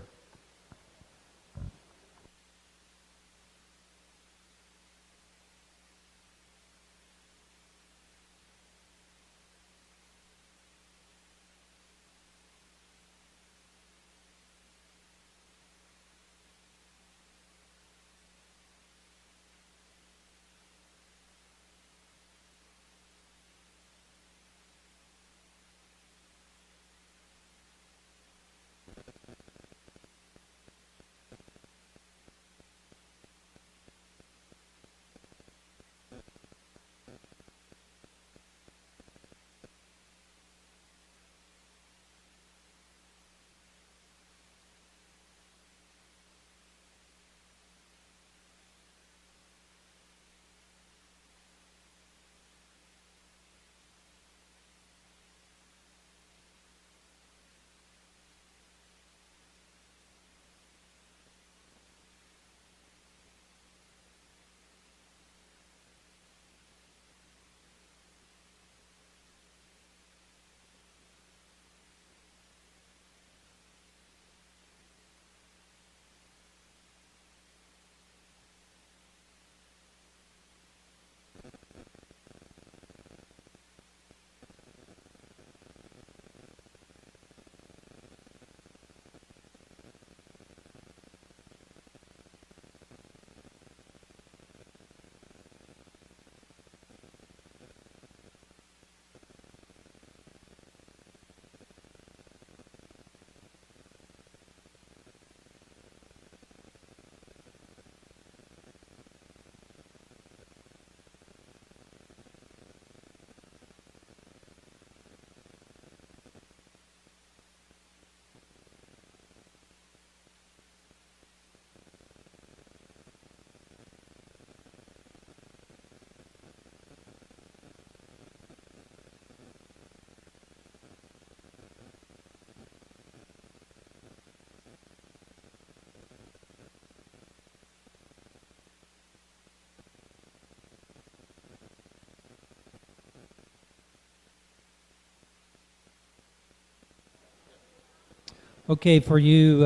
Speaker 1: Okay, for you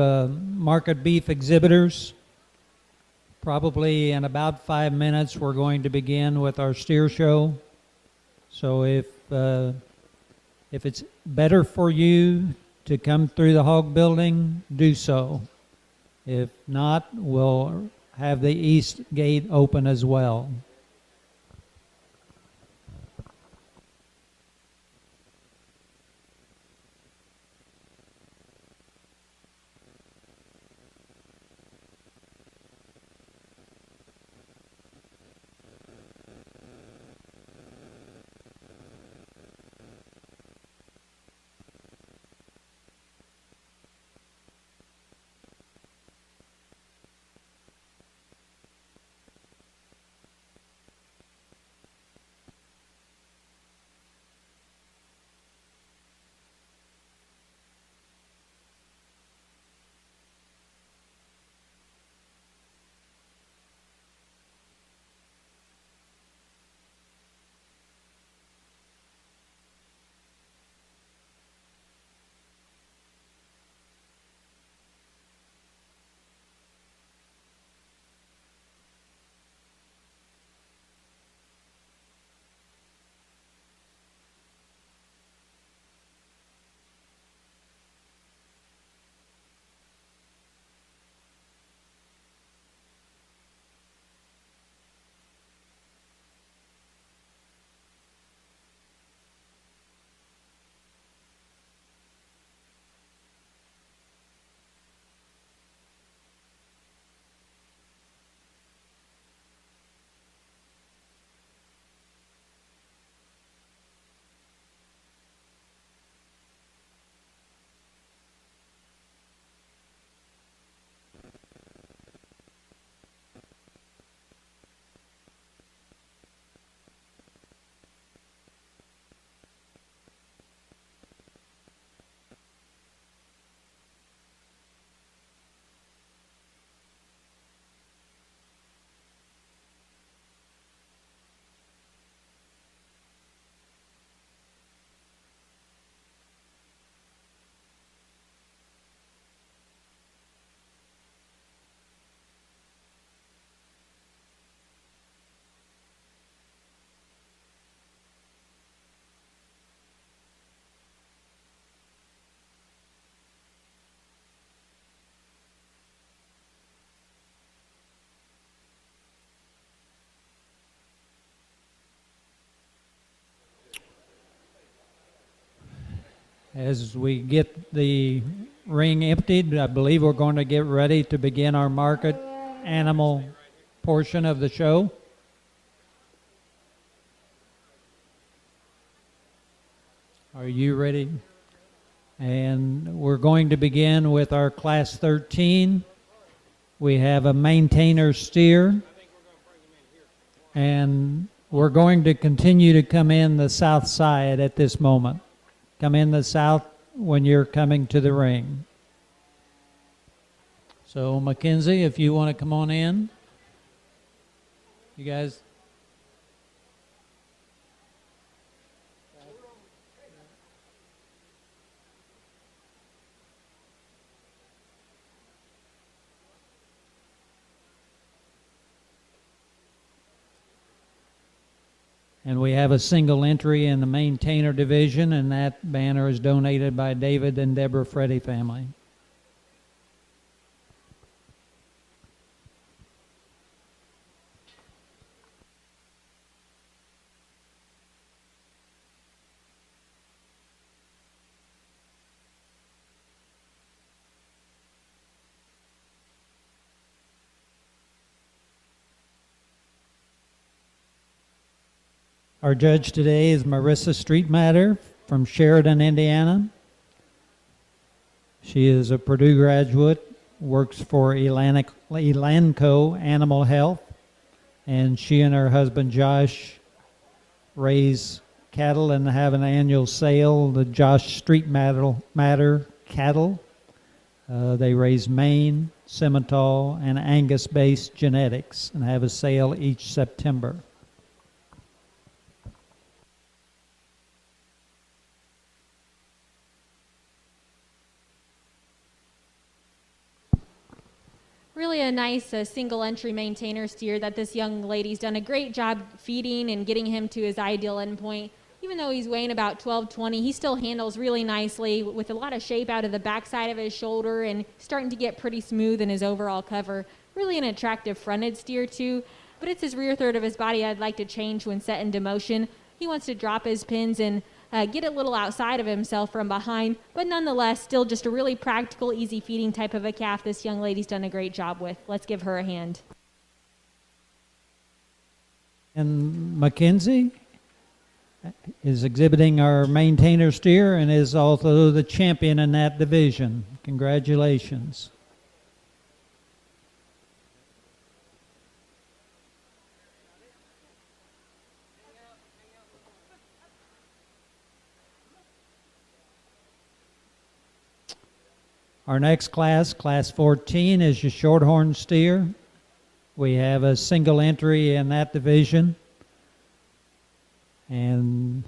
Speaker 1: market beef exhibitors, probably in about 5 minutes we're going to begin with our steer show. So if it's better for you to come through the hog building, do so. If not, we'll have the east gate open as well. As we get the ring emptied, I believe we're going to get ready to begin our market animal portion of the show. Are you ready? And we're going to begin with our Class 13. We have a maintainer steer. And we're going to continue to come in the south side at this moment. Come in the south when you're coming to the ring. So Mackenzie, if you want to come on in. You guys. And we have a single entry in the maintainer division, and that banner is donated by David and Deborah Freddy family. Our judge today is Marissa Streetmatter from Sheridan, Indiana. She is a Purdue graduate, works for Elanco Animal Health, and she and her husband Josh raise cattle and have an annual sale, the Josh Streetmatter cattle. They raise Maine, Simmental, and Angus-based genetics and have a sale each September.
Speaker 2: Really a nice single entry maintainer steer that this young lady's done a great job feeding and getting him to his ideal endpoint. Even though he's weighing about 12-20, he still handles really nicely with a lot of shape out of the backside of his shoulder and starting to get pretty smooth in his overall cover. Really an attractive fronted steer too, but it's his rear third of his body I'd like to change when set into motion. He wants to drop his pins and get a little outside of himself from behind, but nonetheless, still just a really practical, easy feeding type of a calf this young lady's done a great job with. Let's give her a hand.
Speaker 1: And Mackenzie is exhibiting our maintainer steer and is also the champion in that division. Congratulations. Our next class, Class 14, is your shorthorn steer. We have a single entry in that division. And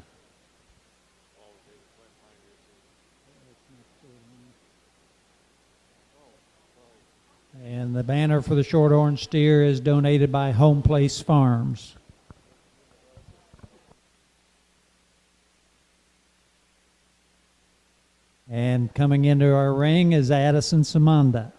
Speaker 1: the banner for the shorthorn steer is donated by Home Place Farms. And coming into our ring is Addison Samanda.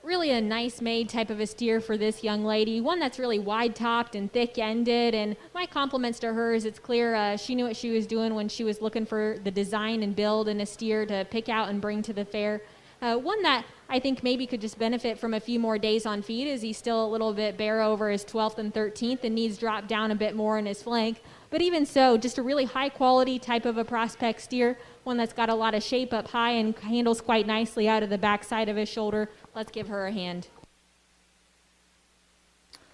Speaker 2: really a nice made type of a steer for this young lady, one that's really wide topped and thick ended. And my compliments to her is it's clear she knew what she was doing when she was looking for the design and build in a steer to pick out and bring to the fair. One that I think maybe could just benefit from a few more days on feed, as he's still a little bit bare over his 12th and 13th and needs drop down a bit more in his flank. But even so, just a really high quality type of a prospect steer, one that's got a lot of shape up high and handles quite nicely out of the backside of his shoulder. Let's give her a hand.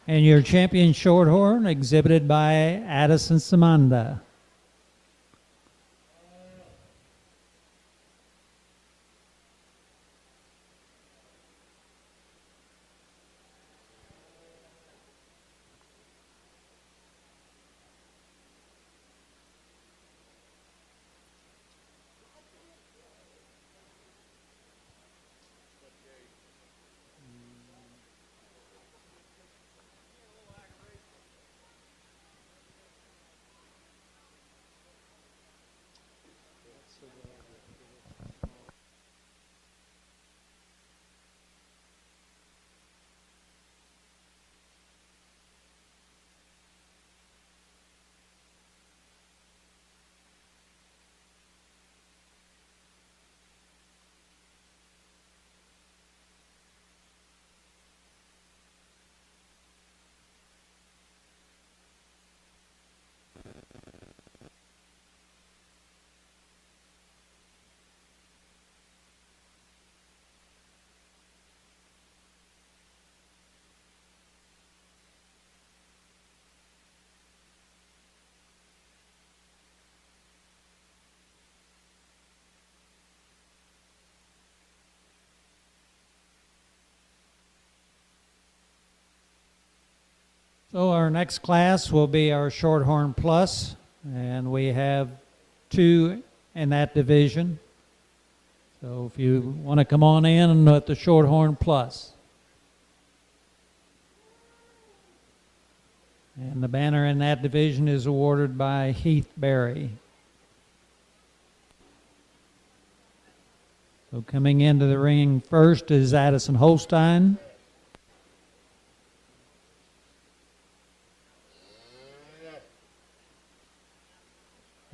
Speaker 1: And your champion Shorthorn, exhibited by Addison Samanda. So our next class will be our Shorthorn Plus, and we have 2 in that division. So if you want to come on in at the Shorthorn Plus. And the banner in that division is awarded by Heath Berry. So coming into the ring first is Addison Holstein.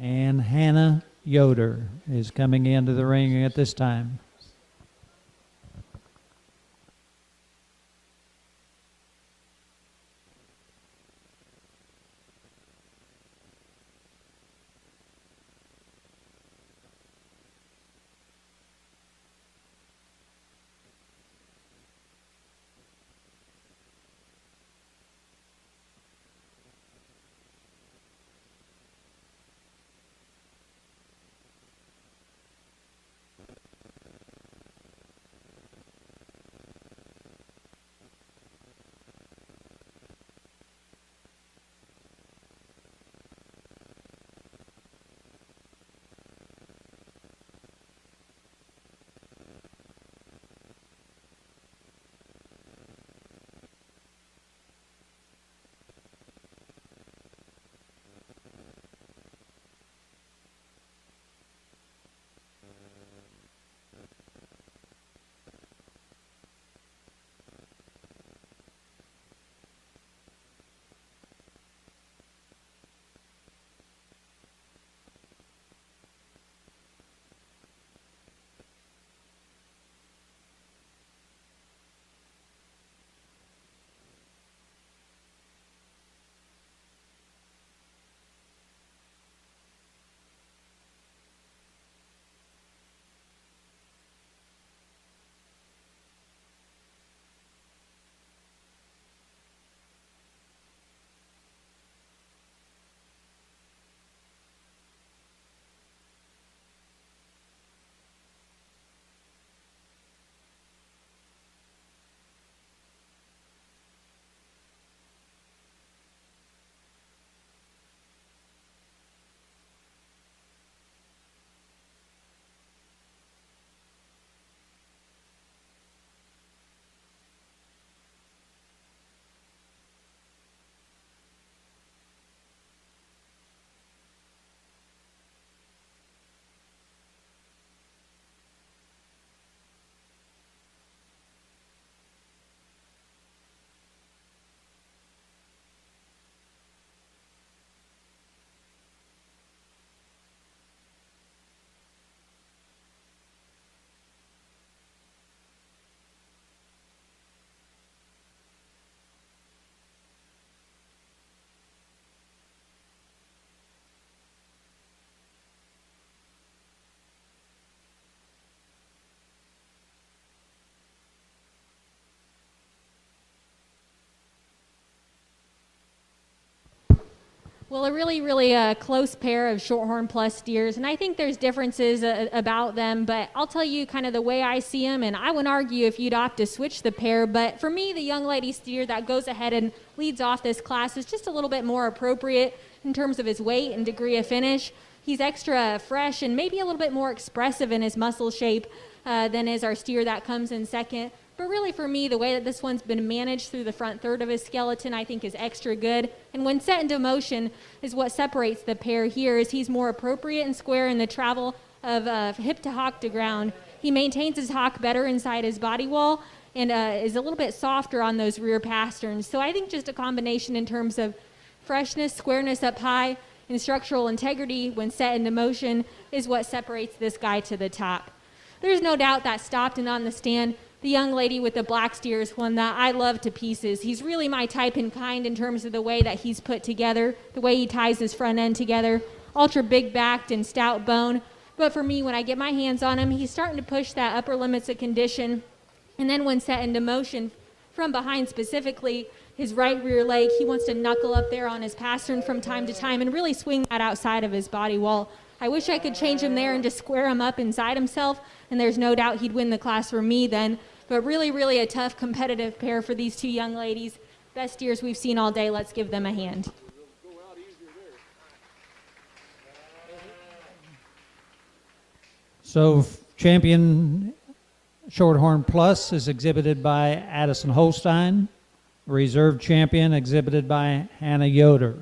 Speaker 1: And Hannah Yoder is coming into the ring at this time.
Speaker 2: Well, a really close pair of Shorthorn Plus steers, and I think there's differences about them, but I'll tell you kind of the way I see them, and I wouldn't argue if you'd opt to switch the pair, but for me, the young lady steer that goes ahead and leads off this class is just a little bit more appropriate in terms of his weight and degree of finish. He's extra fresh and maybe a little bit more expressive in his muscle shape than is our steer that comes in second. But really for me, the way that this one's been managed through the front third of his skeleton, I think is extra good. And when set into motion is what separates the pair here, is he's more appropriate and square in the travel of hip to hock to ground. He maintains his hock better inside his body wall and is a little bit softer on those rear pasterns. So I think just a combination in terms of freshness, squareness up high, and structural integrity when set into motion is what separates this guy to the top. There's no doubt that stopped and on the stand, the young lady with the black steer is one that I love to pieces. He's really my type and kind in terms of the way that he's put together, the way he ties his front end together, ultra big backed and stout bone. But for me, when I get my hands on him, he's starting to push that upper limits of condition. And then when set into motion, from behind specifically, his right rear leg, he wants to knuckle up there on his pastern from time to time and really swing that outside of his body wall. I wish I could change him there and just square him up inside himself, and there's no doubt he'd win the class for me then. But really a tough competitive pair for these two young ladies. Best steers we've seen all day. Let's give them a hand.
Speaker 1: So champion Shorthorn Plus is exhibited by Addison Holstein. Reserve champion exhibited by Hannah Yoder.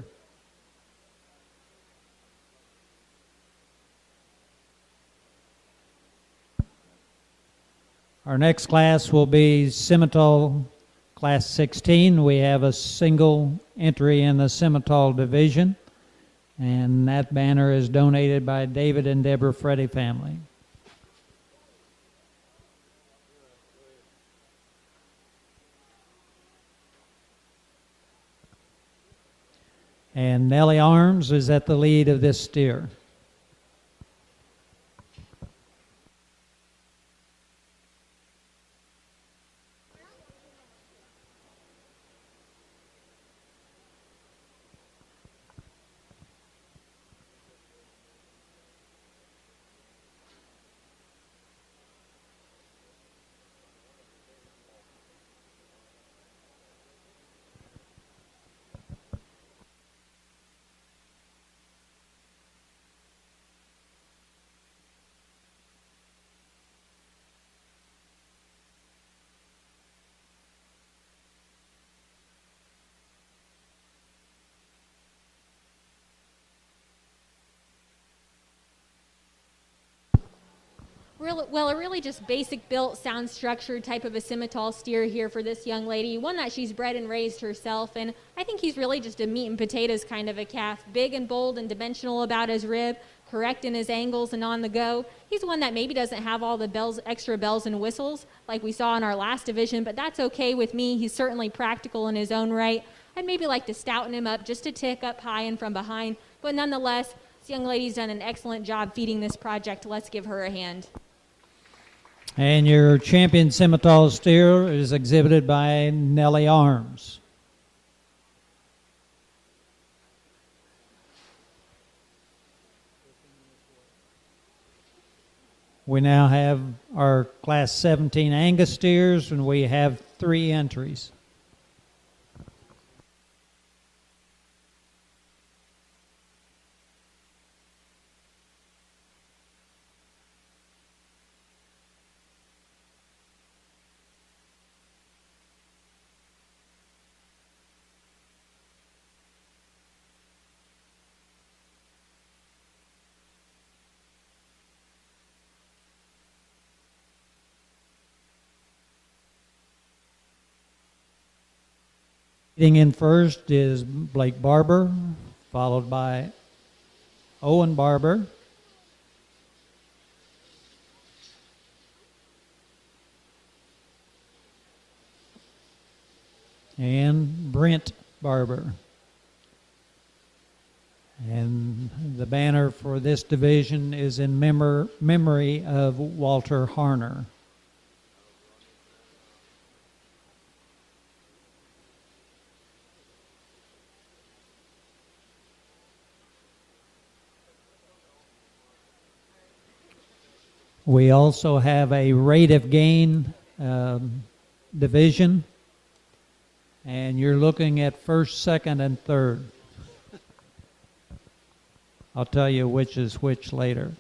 Speaker 1: Our next class will be Simmental Class 16. We have a single entry in the Simmental division, and that banner is donated by David and Deborah Freddy family. And Nellie Arms is at the lead of this steer.
Speaker 2: Well, a really just basic built, sound structured type of a Simmental steer here for this young lady, one that she's bred and raised herself, and I think he's really just a meat and potatoes kind of a calf, big and bold and dimensional about his rib, correct in his angles and on the go. He's one that maybe doesn't have all the extra bells and whistles like we saw in our last division, but that's okay with me. He's certainly practical in his own right. I'd maybe like to stouten him up just a tick up high and from behind, but nonetheless, this young lady's done an excellent job feeding this project. Let's give her a hand.
Speaker 1: And your champion Simmental steer is exhibited by Nellie Arms. We now have our Class 17 Angus steers, and we have 3 entries. Leading in first is Blake Barber, followed by Owen Barber. And Brent Barber. And the banner for this division is in memory of Walter Harner. We also have a rate of gain division, and you're looking at first, second, and third. I'll tell you which is which later.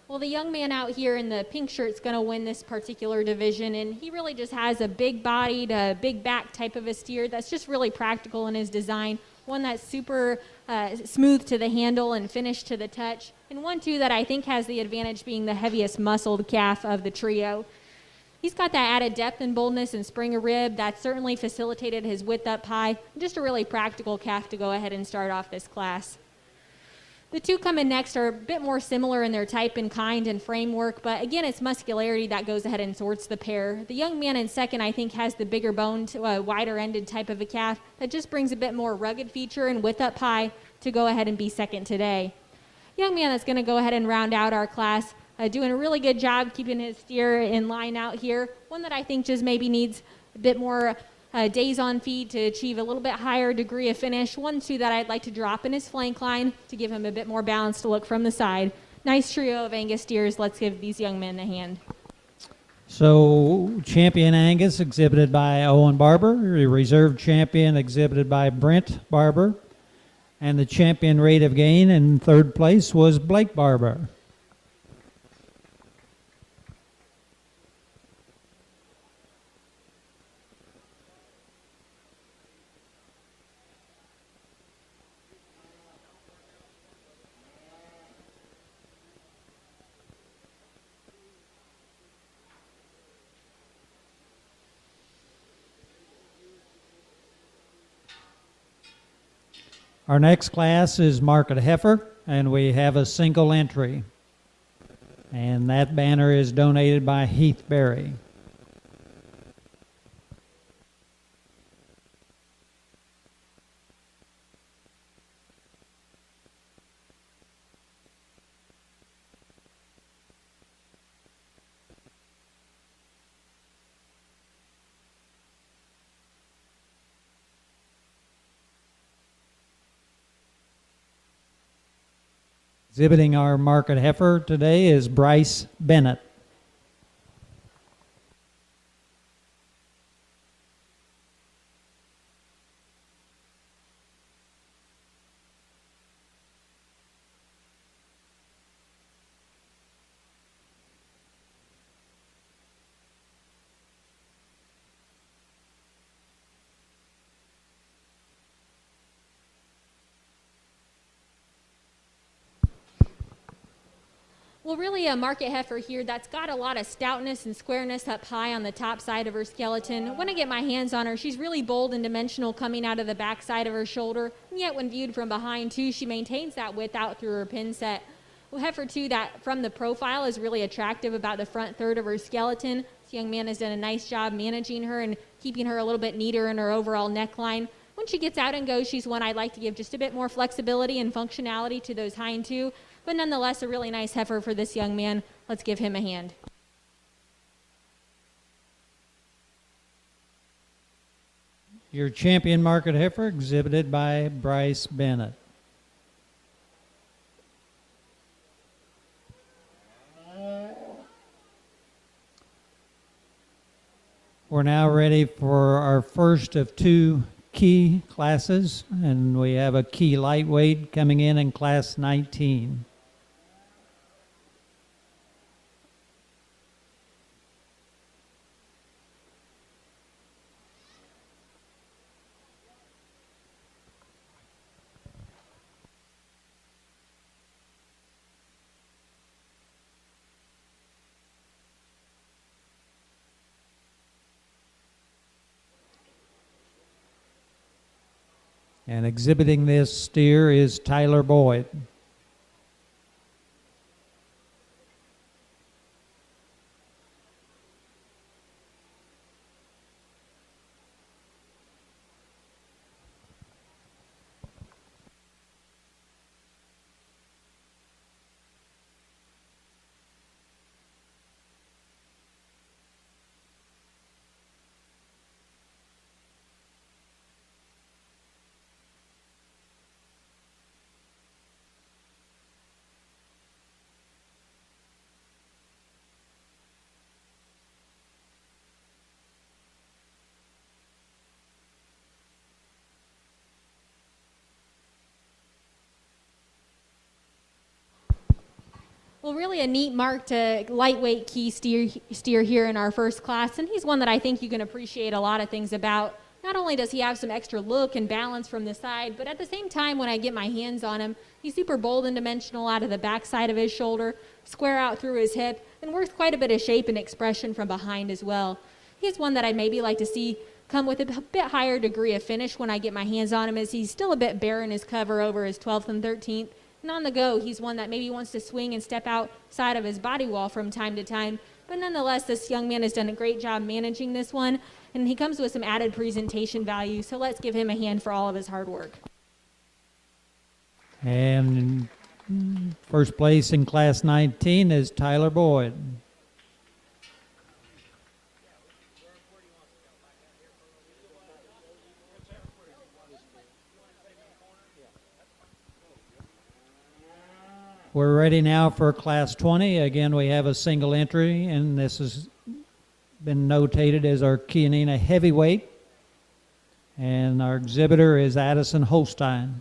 Speaker 2: Well, the young man out here in the pink shirt is going to win this particular division, and he really just has a big-bodied, big back type of a steer that's just really practical in his design, one that's super smooth to the handle and finished to the touch, and one, too, that I think has the advantage being the heaviest muscled calf of the trio. He's got that added depth and boldness and spring of rib that certainly facilitated his width up high, just a really practical calf to go ahead and start off this class. The two coming next are a bit more similar in their type and kind and framework, but again, it's muscularity that goes ahead and sorts the pair. The young man in second, I think, has the bigger boned, wider-ended type of a calf that just brings a bit more rugged feature and width up high to go ahead and be second today. Young man that's going to go ahead and round out our class, doing a really good job keeping his steer in line out here. One that I think just maybe needs a bit more days on feed to achieve a little bit higher degree of finish. One, two that I'd like to drop in his flank line to give him a bit more balance to look from the side. Nice trio of Angus steers. Let's give these young men a hand.
Speaker 1: So, Champion Angus exhibited by Owen Barber, the Reserve Champion exhibited by Brent Barber, and the Champion Rate of Gain in third place was Blake Barber. Our next class is Market Heifer, and we have a single entry. And that banner is donated by Heath Berry. Exhibiting our market heifer today is Bryce Bennett.
Speaker 2: Well, really a market heifer here that's got a lot of stoutness and squareness up high on the top side of her skeleton. When I get my hands on her, she's really bold and dimensional coming out of the back side of her shoulder, and yet when viewed from behind too, she maintains that width out through her pin set. Well, heifer too, that from the profile is really attractive about the front third of her skeleton. This young man has done a nice job managing her and keeping her a little bit neater in her overall neckline. When she gets out and goes, she's one I'd like to give just a bit more flexibility and functionality to those hind two. But nonetheless, a really nice heifer for this young man. Let's give him a hand.
Speaker 1: Your champion market heifer exhibited by Bryce Bennett. We're now ready for our first of two key classes, and we have a key lightweight coming in class 19. And exhibiting this steer is Tyler Boyd.
Speaker 2: Well, really a neat marked lightweight key steer here in our first class, and he's one that I think you can appreciate a lot of things about. Not only does he have some extra look and balance from the side, but at the same time, when I get my hands on him, he's super bold and dimensional out of the back side of his shoulder, square out through his hip, and worth quite a bit of shape and expression from behind as well. He's one that I'd maybe like to see come with a bit higher degree of finish when I get my hands on him, as he's still a bit bare in his cover over his 12th and 13th. And on the go, he's one that maybe wants to swing and step outside of his body wall from time to time. But nonetheless, this young man has done a great job managing this one, and he comes with some added presentation value. So let's give him a hand for all of his hard work.
Speaker 1: And first place in class 19 is Tyler Boyd. We're ready now for class 20. Again, we have a single entry, and this has been notated as our Chianina heavyweight. And our exhibitor is Addison Holstein.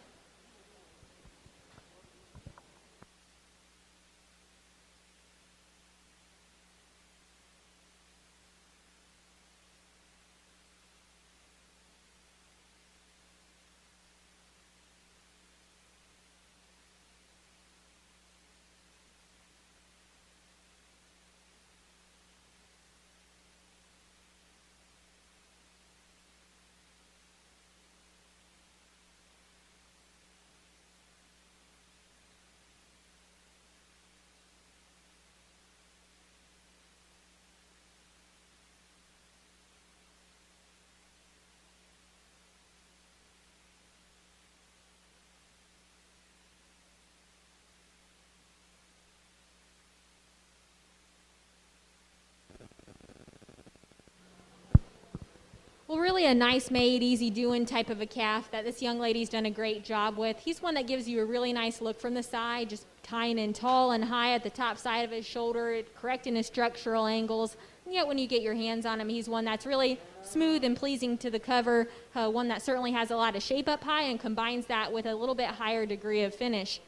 Speaker 2: Well, really a nice made, easy doing type of a calf that this young lady's done a great job with. He's one that gives you a really nice look from the side, just tying in tall and high at the top side of his shoulder, correcting his structural angles. And yet when you get your hands on him, he's one that's really smooth and pleasing to the cover, one that certainly has a lot of shape up high and combines that with a little bit higher degree of finish.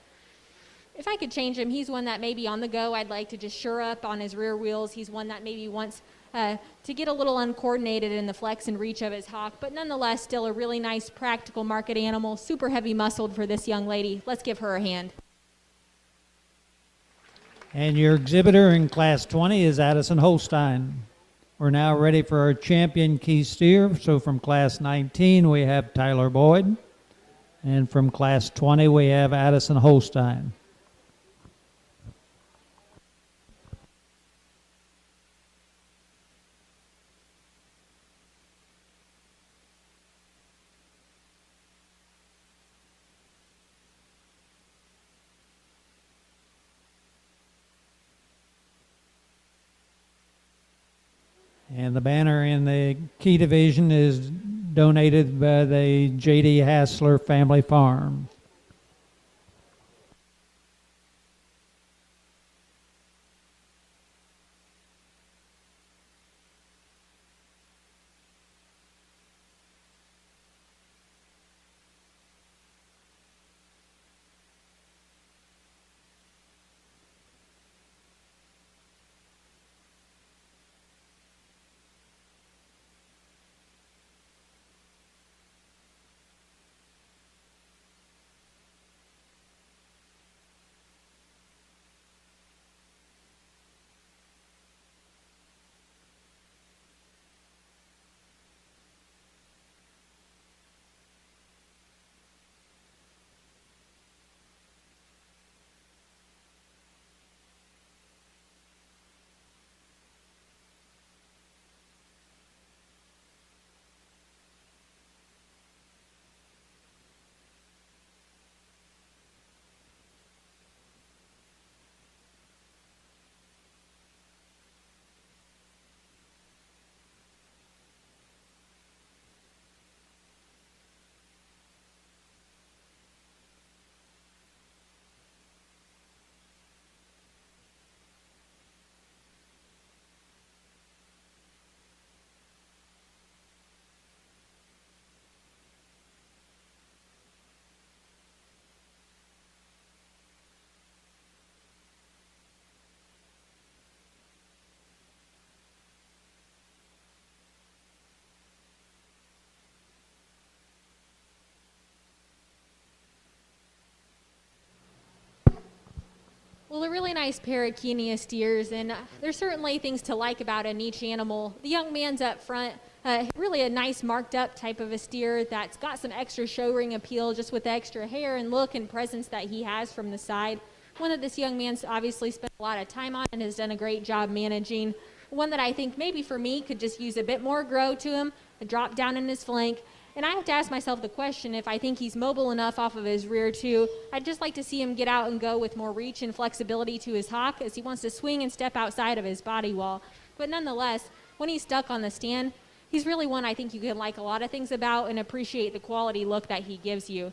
Speaker 2: If I could change him, he's one that maybe on the go I'd like to just shore up on his rear wheels. He's one that maybe wants to get a little uncoordinated in the flex and reach of his hock, but nonetheless still a really nice practical market animal, super heavy muscled for this young lady. Let's give her a hand.
Speaker 1: And your exhibitor in Class 20 is Addison Holstein. We're now ready for our champion key steer. So from Class 19 we have Tyler Boyd, and from Class 20 we have Addison Holstein. And the banner in the key division is donated by the J.D. Hassler Family Farm.
Speaker 2: Well, a really nice pair of Kenia steers, and there's certainly things to like about in each animal. The young man's up front, really a nice marked up type of a steer that's got some extra show ring appeal just with the extra hair and look and presence that he has from the side. One that this young man's obviously spent a lot of time on and has done a great job managing. One that I think maybe for me could just use a bit more grow to him, a drop down in his flank. And I have to ask myself the question, if I think he's mobile enough off of his rear too, I'd just like to see him get out and go with more reach and flexibility to his hock as he wants to swing and step outside of his body wall. But nonetheless, when he's stuck on the stand, he's really one I think you can like a lot of things about and appreciate the quality look that he gives you.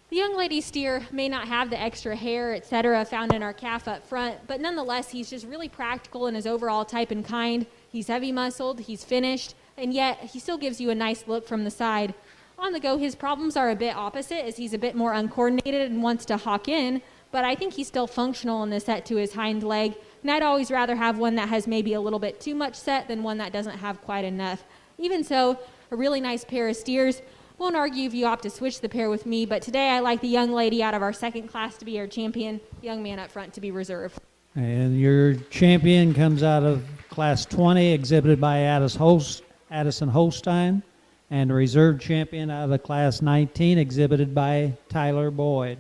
Speaker 2: The young lady steer may not have the extra hair, etc., found in our calf up front, but nonetheless, he's just really practical in his overall type and kind. He's heavy muscled, he's finished, and yet he still gives you a nice look from the side. On the go, his problems are a bit opposite, as he's a bit more uncoordinated and wants to hawk in, but I think he's still functional in the set to his hind leg, and I'd always rather have one that has maybe a little bit too much set than one that doesn't have quite enough. Even so, a really nice pair of steers. Won't argue if you opt to switch the pair with me, but today I like the young lady out of our second class to be our champion, young man up front to be reserve.
Speaker 1: And your champion comes out of Class 20, exhibited by Addison Holstein, and the reserve champion out of the Class 19, exhibited by Tyler Boyd.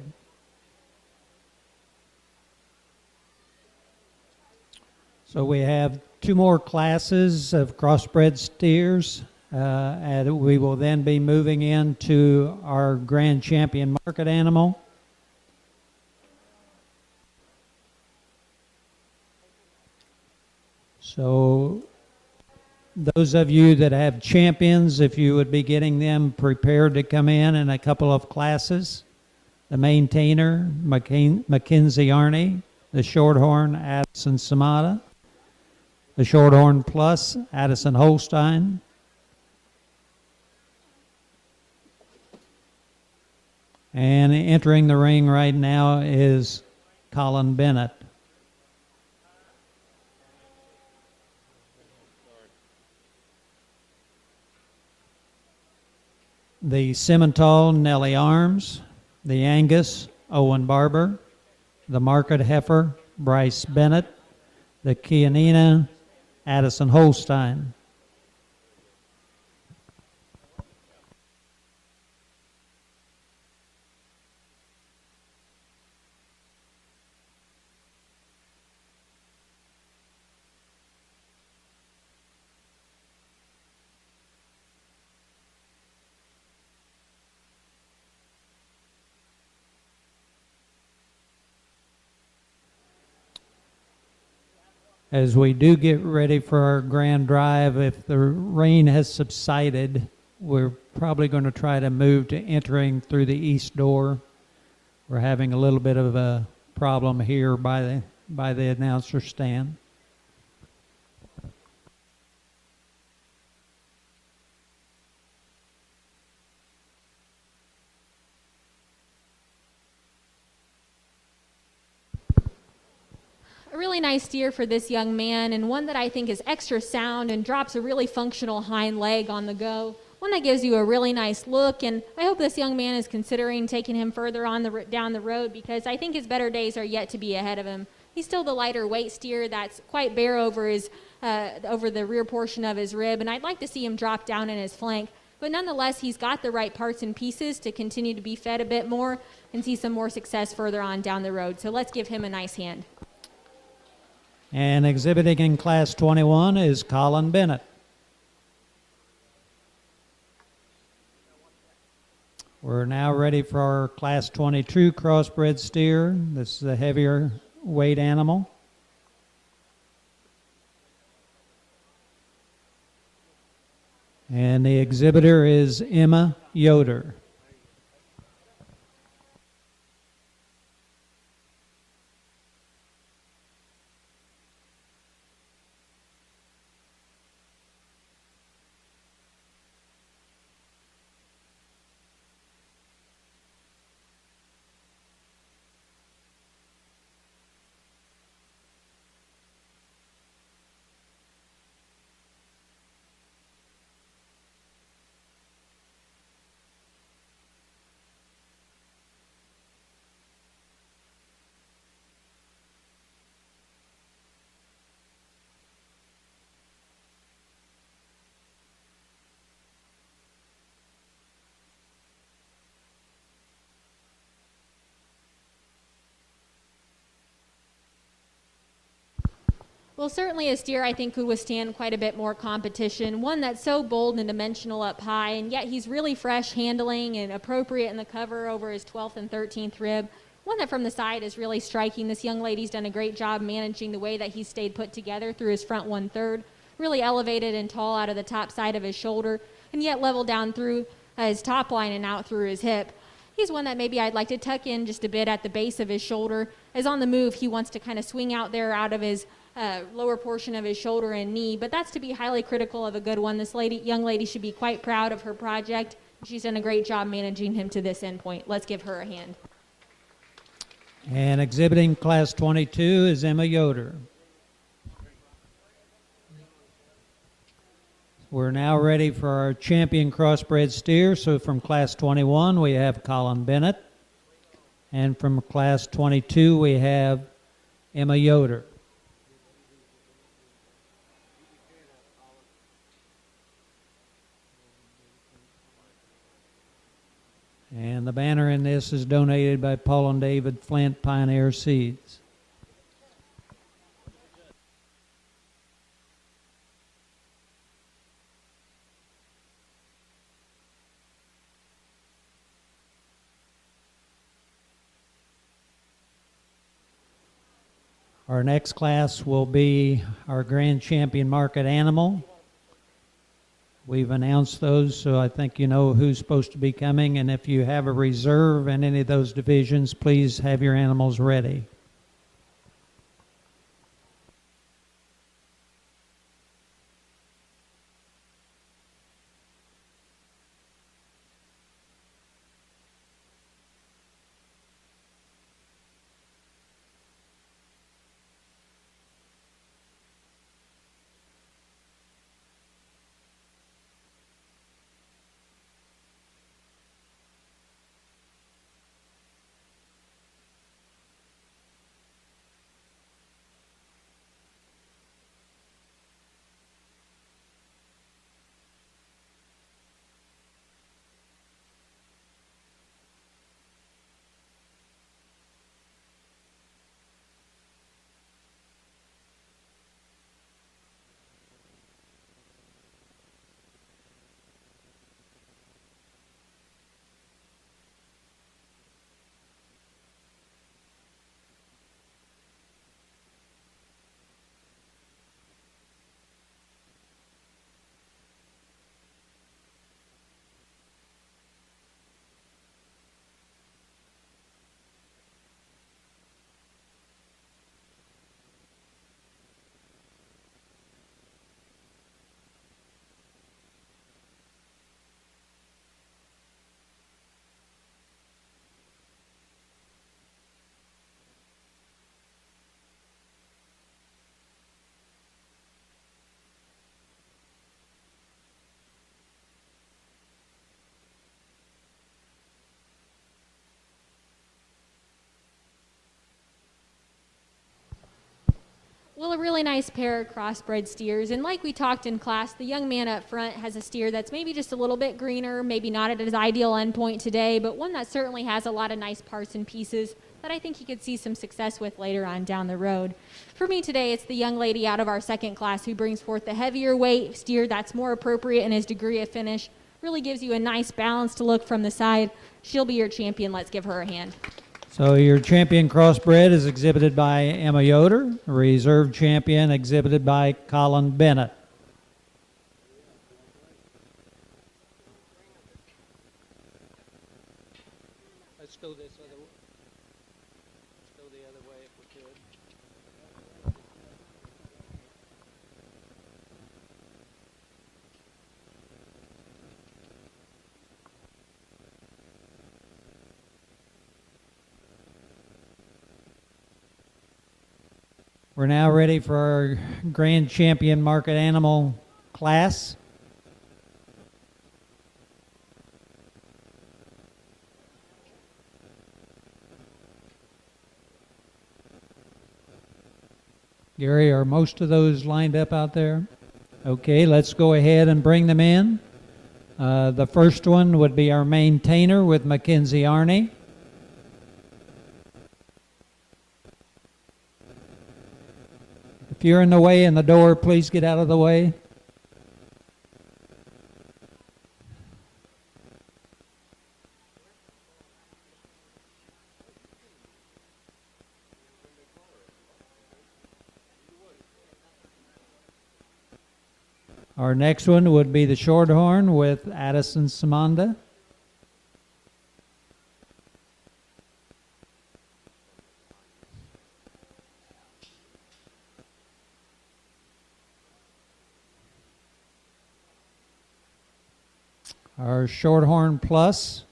Speaker 1: So we have two more classes of crossbred steers, and we will then be moving into our grand champion market animal. So those of you that have champions, if you would be getting them prepared to come in a couple of classes. The maintainer, Mackenzie Arney, the Shorthorn, Addison Samata, the Shorthorn Plus, Addison Holstein, and entering the ring right now is Colin Bennett. The Simmental, Nellie Arms, the Angus, Owen Barber, the Market Heifer, Bryce Bennett, the Chianina, Addison Holstein. As we do get ready for our grand drive, if the rain has subsided, we're probably going to try to move to entering through the east door. We're having a little bit of a problem here by the announcer stand.
Speaker 2: A really nice steer for this young man, and one that I think is extra sound and drops a really functional hind leg on the go. One that gives you a really nice look, and I hope this young man is considering taking him further on down the road, because I think his better days are yet to be ahead of him. He's still the lighter weight steer that's quite bare over over the rear portion of his rib, and I'd like to see him drop down in his flank. But nonetheless, he's got the right parts and pieces to continue to be fed a bit more and see some more success further on down the road. So let's give him a nice hand.
Speaker 1: And exhibiting in Class 21 is Colin Bennett. We're now ready for our Class 22 crossbred steer. This is a heavier weight animal. And the exhibitor is Emma Yoder.
Speaker 2: Well, certainly a steer I think could withstand quite a bit more competition. One that's so bold and dimensional up high, and yet he's really fresh handling and appropriate in the cover over his 12th and 13th rib. One that from the side is really striking. This young lady's done a great job managing the way that he's stayed put together through his front 1/3. Really elevated and tall out of the top side of his shoulder, and yet level down through his top line and out through his hip. He's one that maybe I'd like to tuck in just a bit at the base of his shoulder. As on the move, he wants to kind of swing out there out of his lower portion of his shoulder and knee, but that's to be highly critical of a good one. This young lady should be quite proud of her project. She's done a great job managing him to this end point. Let's give her a hand.
Speaker 1: And exhibiting Class 22 is Emma Yoder. We're now ready for our champion crossbred steer. So from Class 21, we have Colin Bennett. And from Class 22, we have Emma Yoder. And the banner in this is donated by Paul and David Flint Pioneer Seeds. Our next class will be our Grand Champion Market Animal. We've announced those, so I think you know who's supposed to be coming. And if you have a reserve in any of those divisions, please have your animals ready.
Speaker 2: Well, a really nice pair of crossbred steers. And like we talked in class, the young man up front has a steer that's maybe just a little bit greener, maybe not at his ideal endpoint today, but one that certainly has a lot of nice parts and pieces that I think he could see some success with later on down the road. For me today, it's the young lady out of our second class who brings forth the heavier weight steer that's more appropriate in his degree of finish, really gives you a nice balance to look from the side. She'll be your champion. Let's give her a hand.
Speaker 1: So your champion crossbred is exhibited by Emma Yoder, reserve champion exhibited by Colin Bennett. Let's go this other way. Let's go the other way if we could. We're now ready for our grand champion market animal class. Gary, are most of those lined up out there? Okay, let's go ahead and bring them in. The first one would be our maintainer with Mackenzie Arney. If you're in the way in the door, please get out of the way. Our next one would be the Shorthorn with Addison Samanda. Our Shorthorn Plus.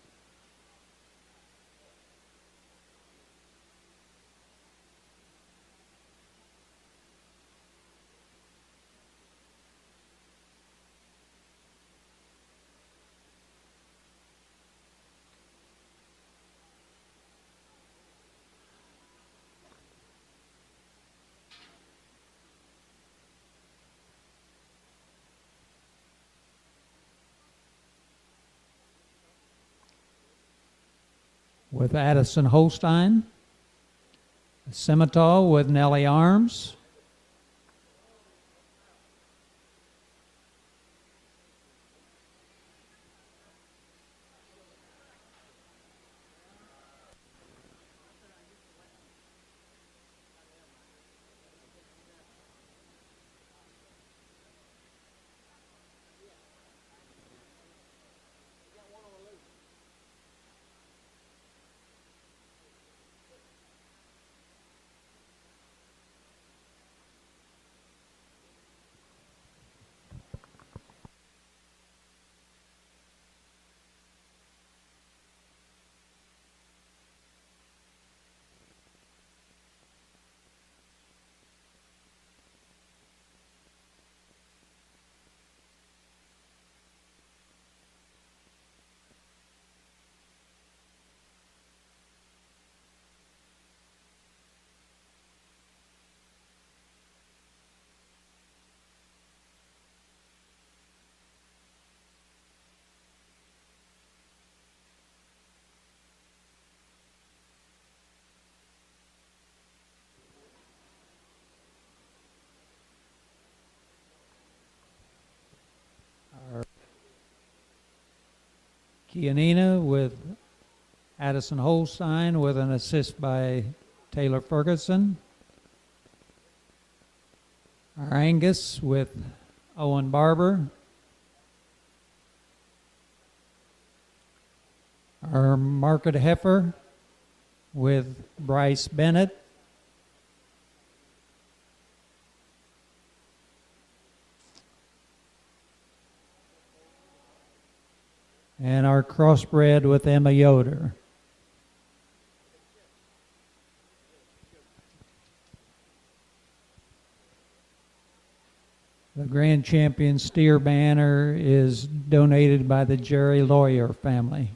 Speaker 1: With Addison Holstein, Simmental with Nellie Arms, Kianina with Addison Holstein with an assist by Taylor Ferguson. Our Angus with Owen Barber. Our Market Heifer with Bryce Bennett. And our Crossbred with Emma Yoder. The Grand Champion Steer banner is donated by the Jerry Lawyer family.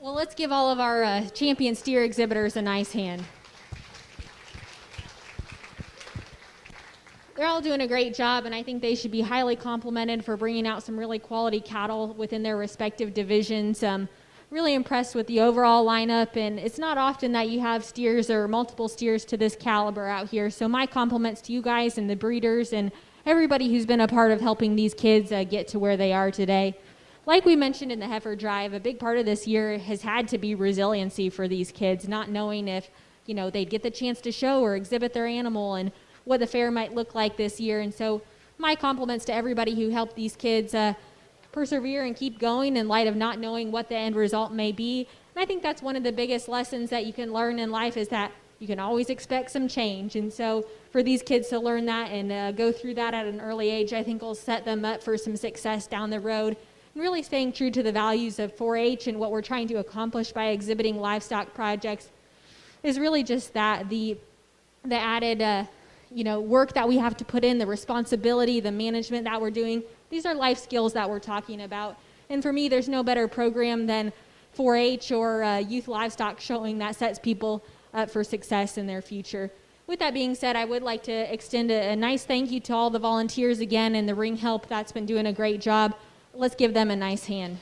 Speaker 2: Well, let's give all of our champion steer exhibitors a nice hand. They're all doing a great job, and I think they should be highly complimented for bringing out some really quality cattle within their respective divisions. Really impressed with the overall lineup, and it's not often that you have steers or multiple steers to this caliber out here. So my compliments to you guys and the breeders and everybody who's been a part of helping these kids get to where they are today. Like we mentioned in the heifer drive, a big part of this year has had to be resiliency for these kids, not knowing if they'd get the chance to show or exhibit their animal and what the fair might look like this year. And so my compliments to everybody who helped these kids persevere and keep going in light of not knowing what the end result may be. And I think that's one of the biggest lessons that you can learn in life, is that you can always expect some change. And so for these kids to learn that and go through that at an early age, I think will set them up for some success down the road. And really staying true to the values of 4-H and what we're trying to accomplish by exhibiting livestock projects is really just that, the added work that we have to put in, the responsibility, the management that we're doing. These are life skills that we're talking about. And for me, there's no better program than 4-H or youth livestock showing that sets people up for success in their future. With that being said, I would like to extend a nice thank you to all the volunteers again and the ring help that's been doing a great job. Let's give them a nice hand.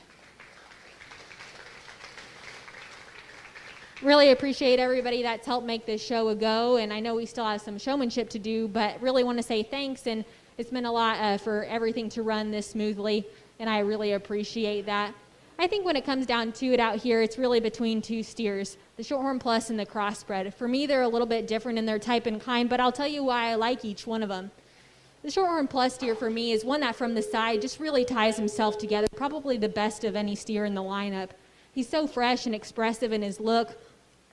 Speaker 2: Really appreciate everybody that's helped make this show a go, and I know we still have some showmanship to do, but really want to say thanks, and it's been a lot for everything to run this smoothly, and I really appreciate that. I think when it comes down to it out here, it's really between two steers, the Shorthorn Plus and the Crossbred. For me, they're a little bit different in their type and kind, but I'll tell you why I like each one of them. The Shorthorn Plus steer for me is one that from the side just really ties himself together, probably the best of any steer in the lineup. He's so fresh and expressive in his look,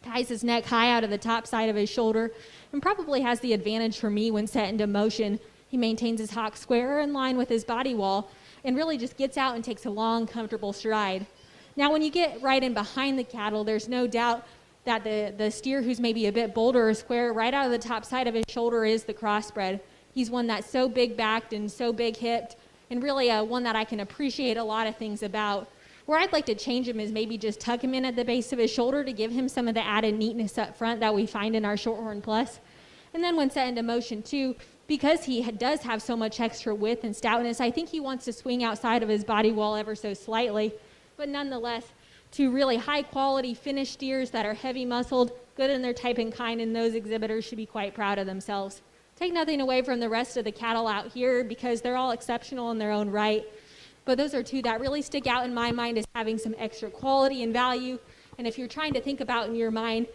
Speaker 2: ties his neck high out of the top side of his shoulder, and probably has the advantage for me when set into motion. He maintains his hock square in line with his body wall and really just gets out and takes a long, comfortable stride. Now, when you get right in behind the cattle, there's no doubt that the steer who's maybe a bit bolder or square right out of the top side of his shoulder is the Crossbred. He's one that's so big-backed and so big-hipped, and really one that I can appreciate a lot of things about. Where I'd like to change him is maybe just tuck him in at the base of his shoulder to give him some of the added neatness up front that we find in our Shorthorn Plus. And then when set into motion too, because he does have so much extra width and stoutness, I think he wants to swing outside of his body wall ever so slightly. But nonetheless, two really high-quality finished steers that are heavy-muscled, good in their type and kind, and those exhibitors should be quite proud of themselves. Take nothing away from the rest of the cattle out here because they're all exceptional in their own right. But those are two that really stick out in my mind as having some extra quality and value. And if you're trying to think about in your mind,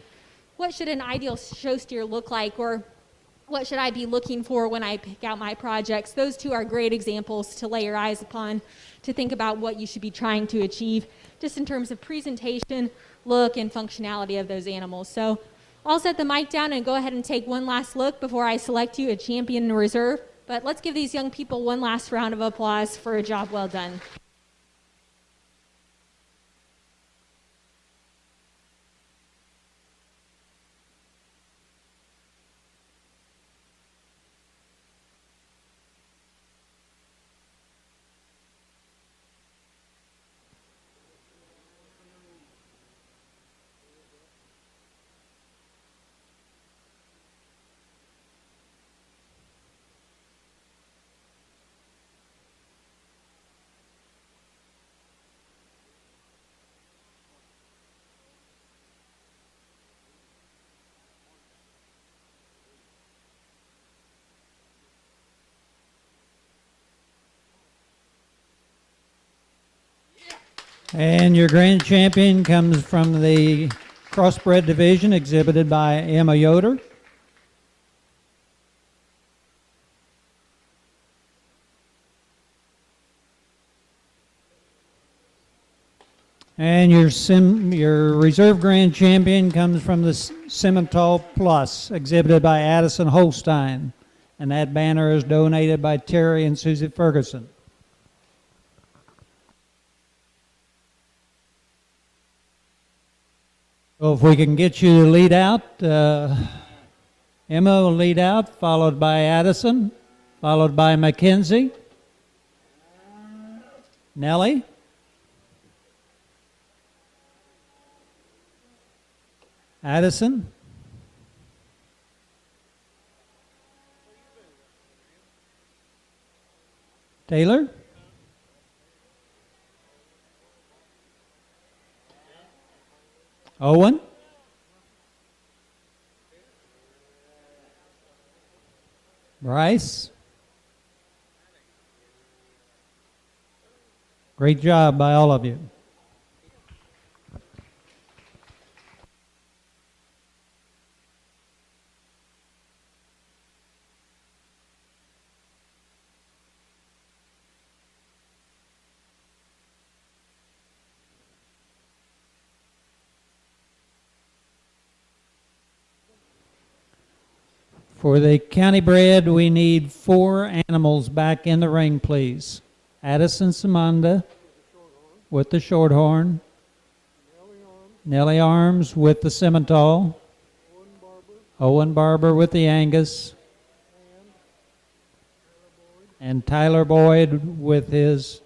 Speaker 2: what should an ideal show steer look like, or what should I be looking for when I pick out my projects, those two are great examples to lay your eyes upon, to think about what you should be trying to achieve, just in terms of presentation, look, and functionality of those animals. So I'll set the mic down and go ahead and take one last look before I select you a champion in reserve. But let's give these young people one last round of applause for a job well done.
Speaker 1: And your grand champion comes from the Crossbred division, exhibited by Emma Yoder. And your reserve grand champion comes from the Simmental Plus, exhibited by Addison Holstein. And that banner is donated by Terry and Susie Ferguson. So if we can get you to lead out, Emma will lead out, followed by Addison, followed by Mackenzie, Nellie, Addison, Taylor? Owen? Bryce? Great job by all of you. For the county bred, we need 4 animals back in the ring, please. Addison Samanda with the shorthorn. Nellie Arms with the Simmental. Owen Barber with the Angus. And Tyler Boyd with his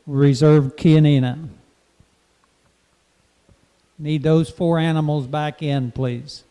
Speaker 1: reserved Chianina. Need those 4 animals back in, please.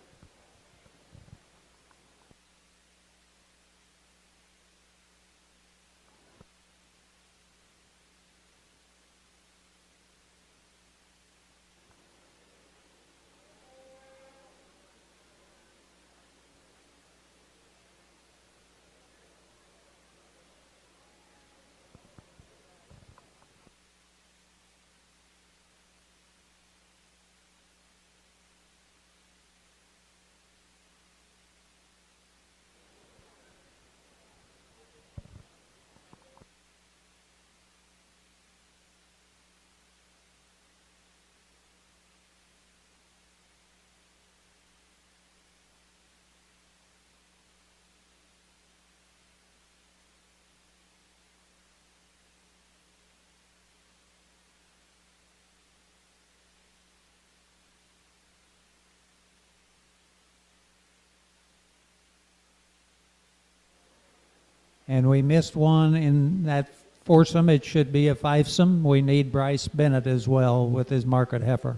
Speaker 1: And we missed one in that foursome. It should be a fivesome. We need Bryce Bennett as well with his market heifer.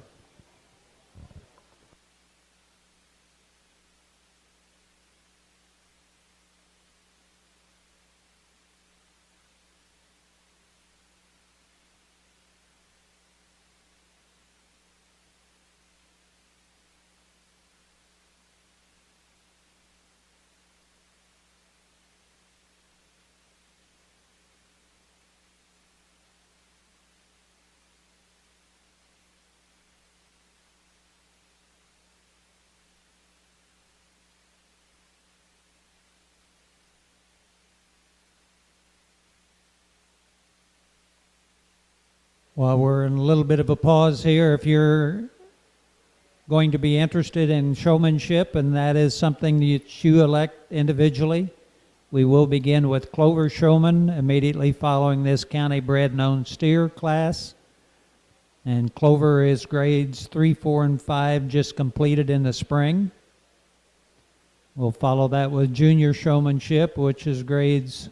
Speaker 1: While we're in a little bit of a pause here, if you're going to be interested in showmanship and that is something that you elect individually, we will begin with Clover Showman immediately following this county bred known steer class. And Clover is grades 3, 4, and 5 just completed in the spring. We'll follow that with junior showmanship, which is grades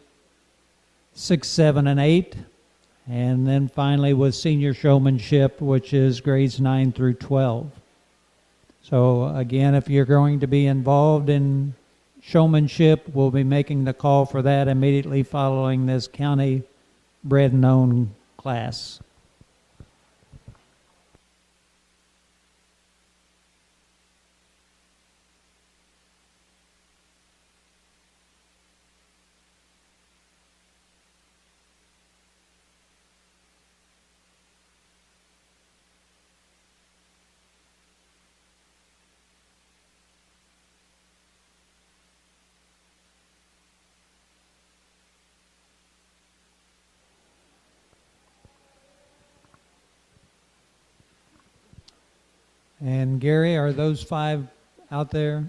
Speaker 1: 6, 7, and 8. And then finally with senior showmanship, which is grades 9 through 12. So again, if you're going to be involved in showmanship, we'll be making the call for that immediately following this county bred known class. And Gary, are those 5 out there?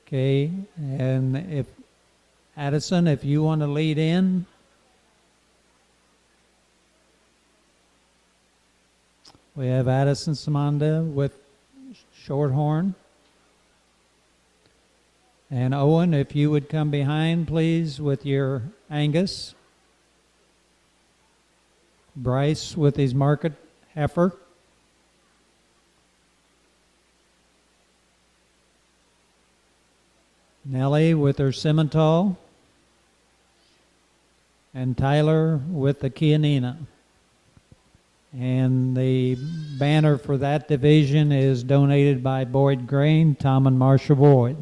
Speaker 1: Okay, and if Addison, if you want to lead in. We have Addison Samanda with Shorthorn. And Owen, if you would come behind, please, with your Angus. Bryce with his market heifer. Nellie with her Simmental. and Tyler with the Kianina. And the banner for that division is donated by Boyd Grain, Tom and Marcia Boyd.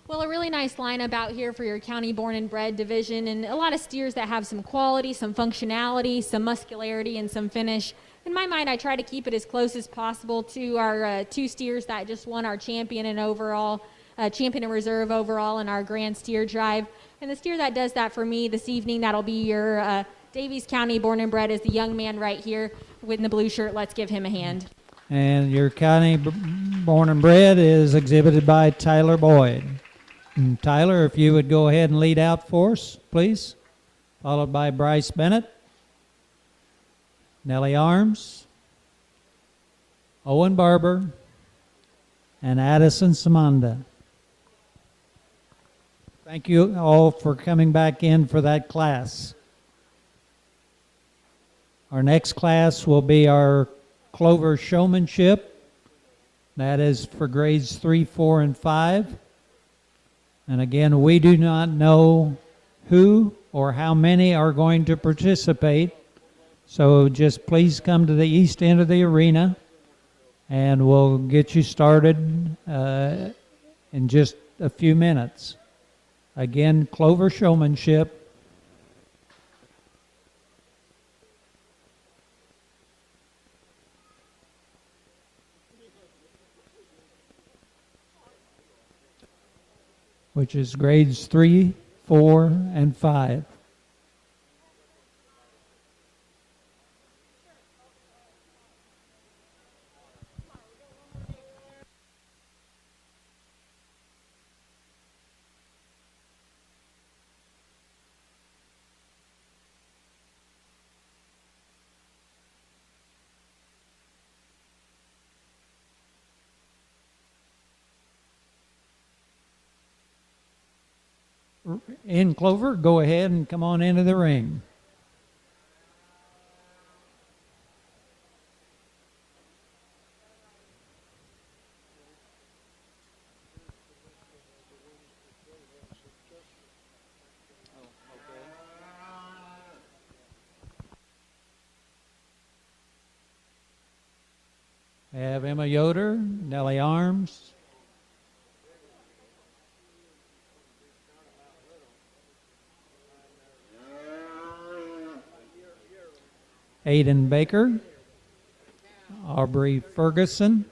Speaker 2: Well, a really nice lineup out here for your county born and bred division, and a lot of steers that have some quality, some functionality, some muscularity, and some finish. In my mind, I try to keep it as close as possible to our two steers that just won our champion and overall, champion and reserve overall in our grand steer drive. And the steer that does that for me this evening, that'll be your Daviess County born and bred, is the young man right here with the blue shirt. Let's give him a hand.
Speaker 1: And your county born and bred is exhibited by Tyler Boyd. And Tyler, if you would go ahead and lead out for us, please. Followed by Bryce Bennett, Nellie Arms, Owen Barber, and Addison Samanda. Thank you all for coming back in for that class. Our next class will be our Clover Showmanship. That is for grades 3, 4, and 5. And again, we do not know who or how many are going to participate. So just please come to the east end of the arena and we'll get you started in just a few minutes. Again, Clover Showmanship. Which is grades 3, 4, and 5. In Clover, go ahead and come on into the ring. I have Emma Yoder, Nellie Arms, Aiden Baker, Aubrey Ferguson,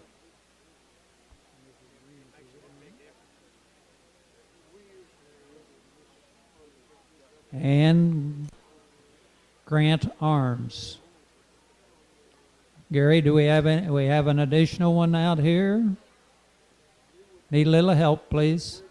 Speaker 1: and Grant Arms. Gary, do we have an additional one out here? Need a little help, please.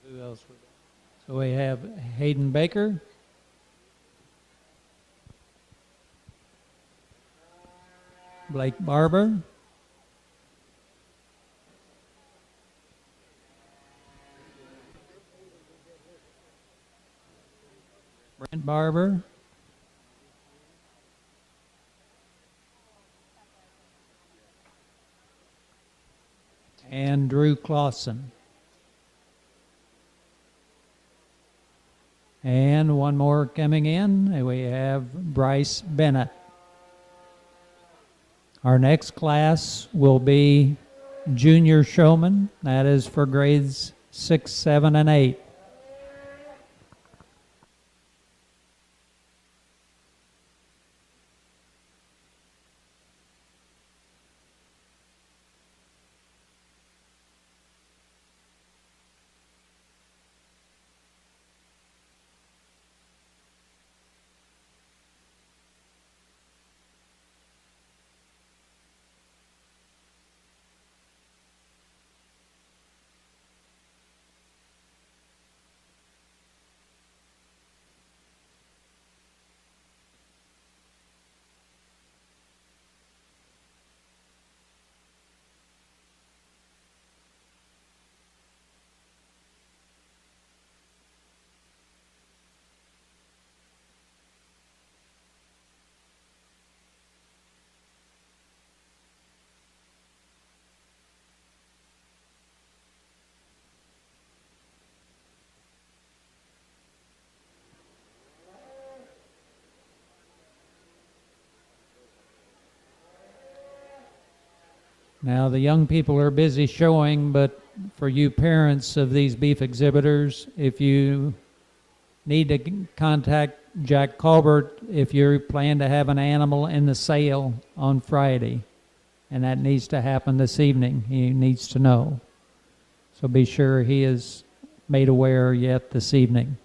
Speaker 1: Who else? So we have Hayden Baker, Blake Barber, Brent Barber, and Drew Clausen. And one more coming in. We have Bryce Bennett. Our next class will be junior showman. That is for grades 6, 7, and 8. Now the young people are busy showing, but for you parents of these beef exhibitors, if you need to contact Jack Colbert if you plan to have an animal in the sale on Friday, and that needs to happen this evening. He needs to know. So be sure he is made aware yet this evening.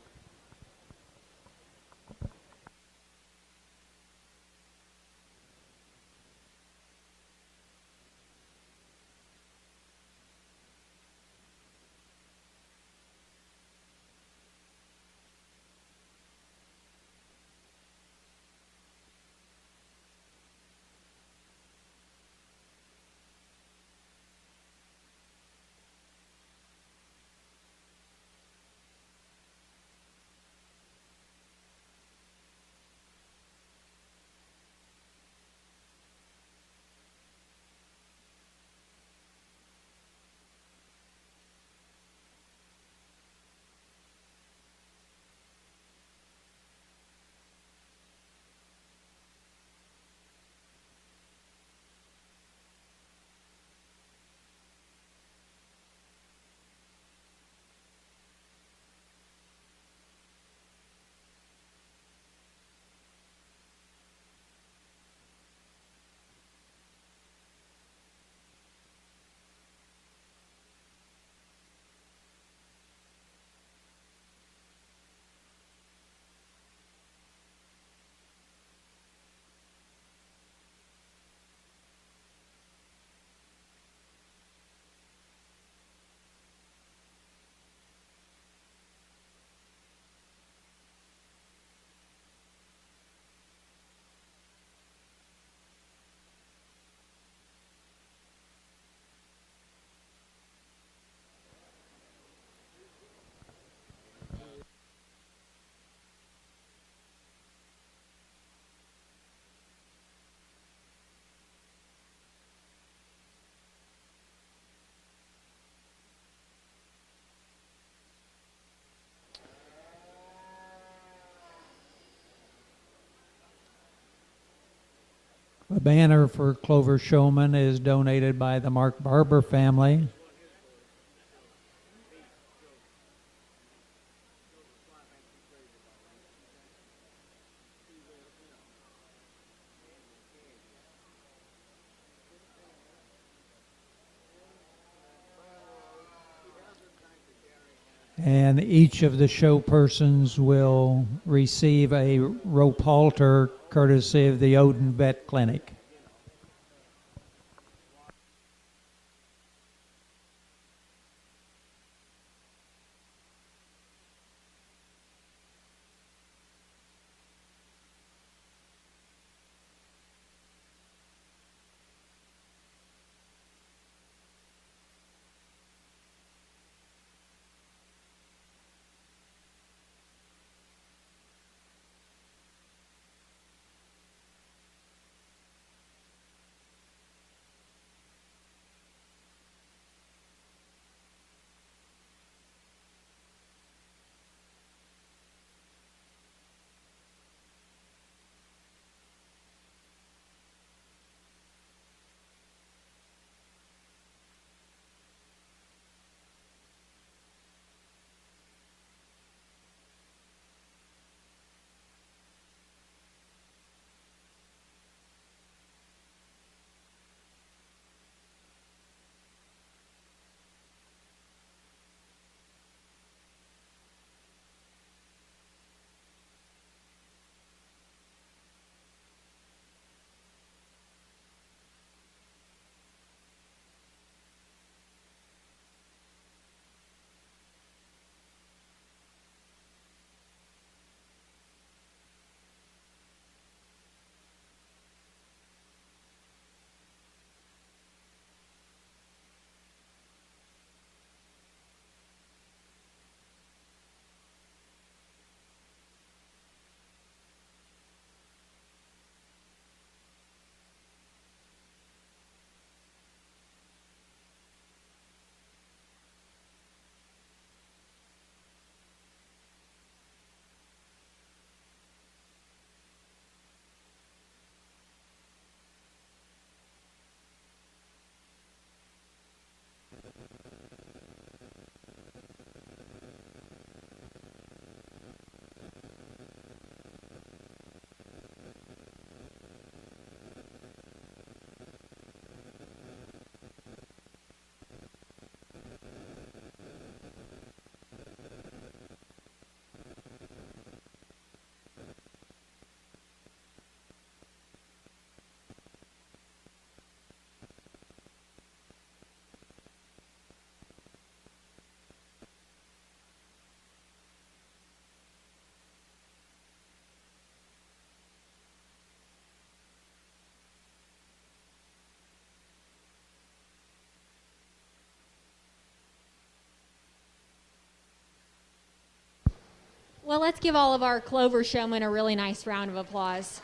Speaker 1: A banner for Clover Showman is donated by the Mark Barber family. And each of the show persons will receive a rope halter courtesy of the Odin Vet Clinic.
Speaker 2: Well, let's give all of our Clover showmen a really nice round of applause.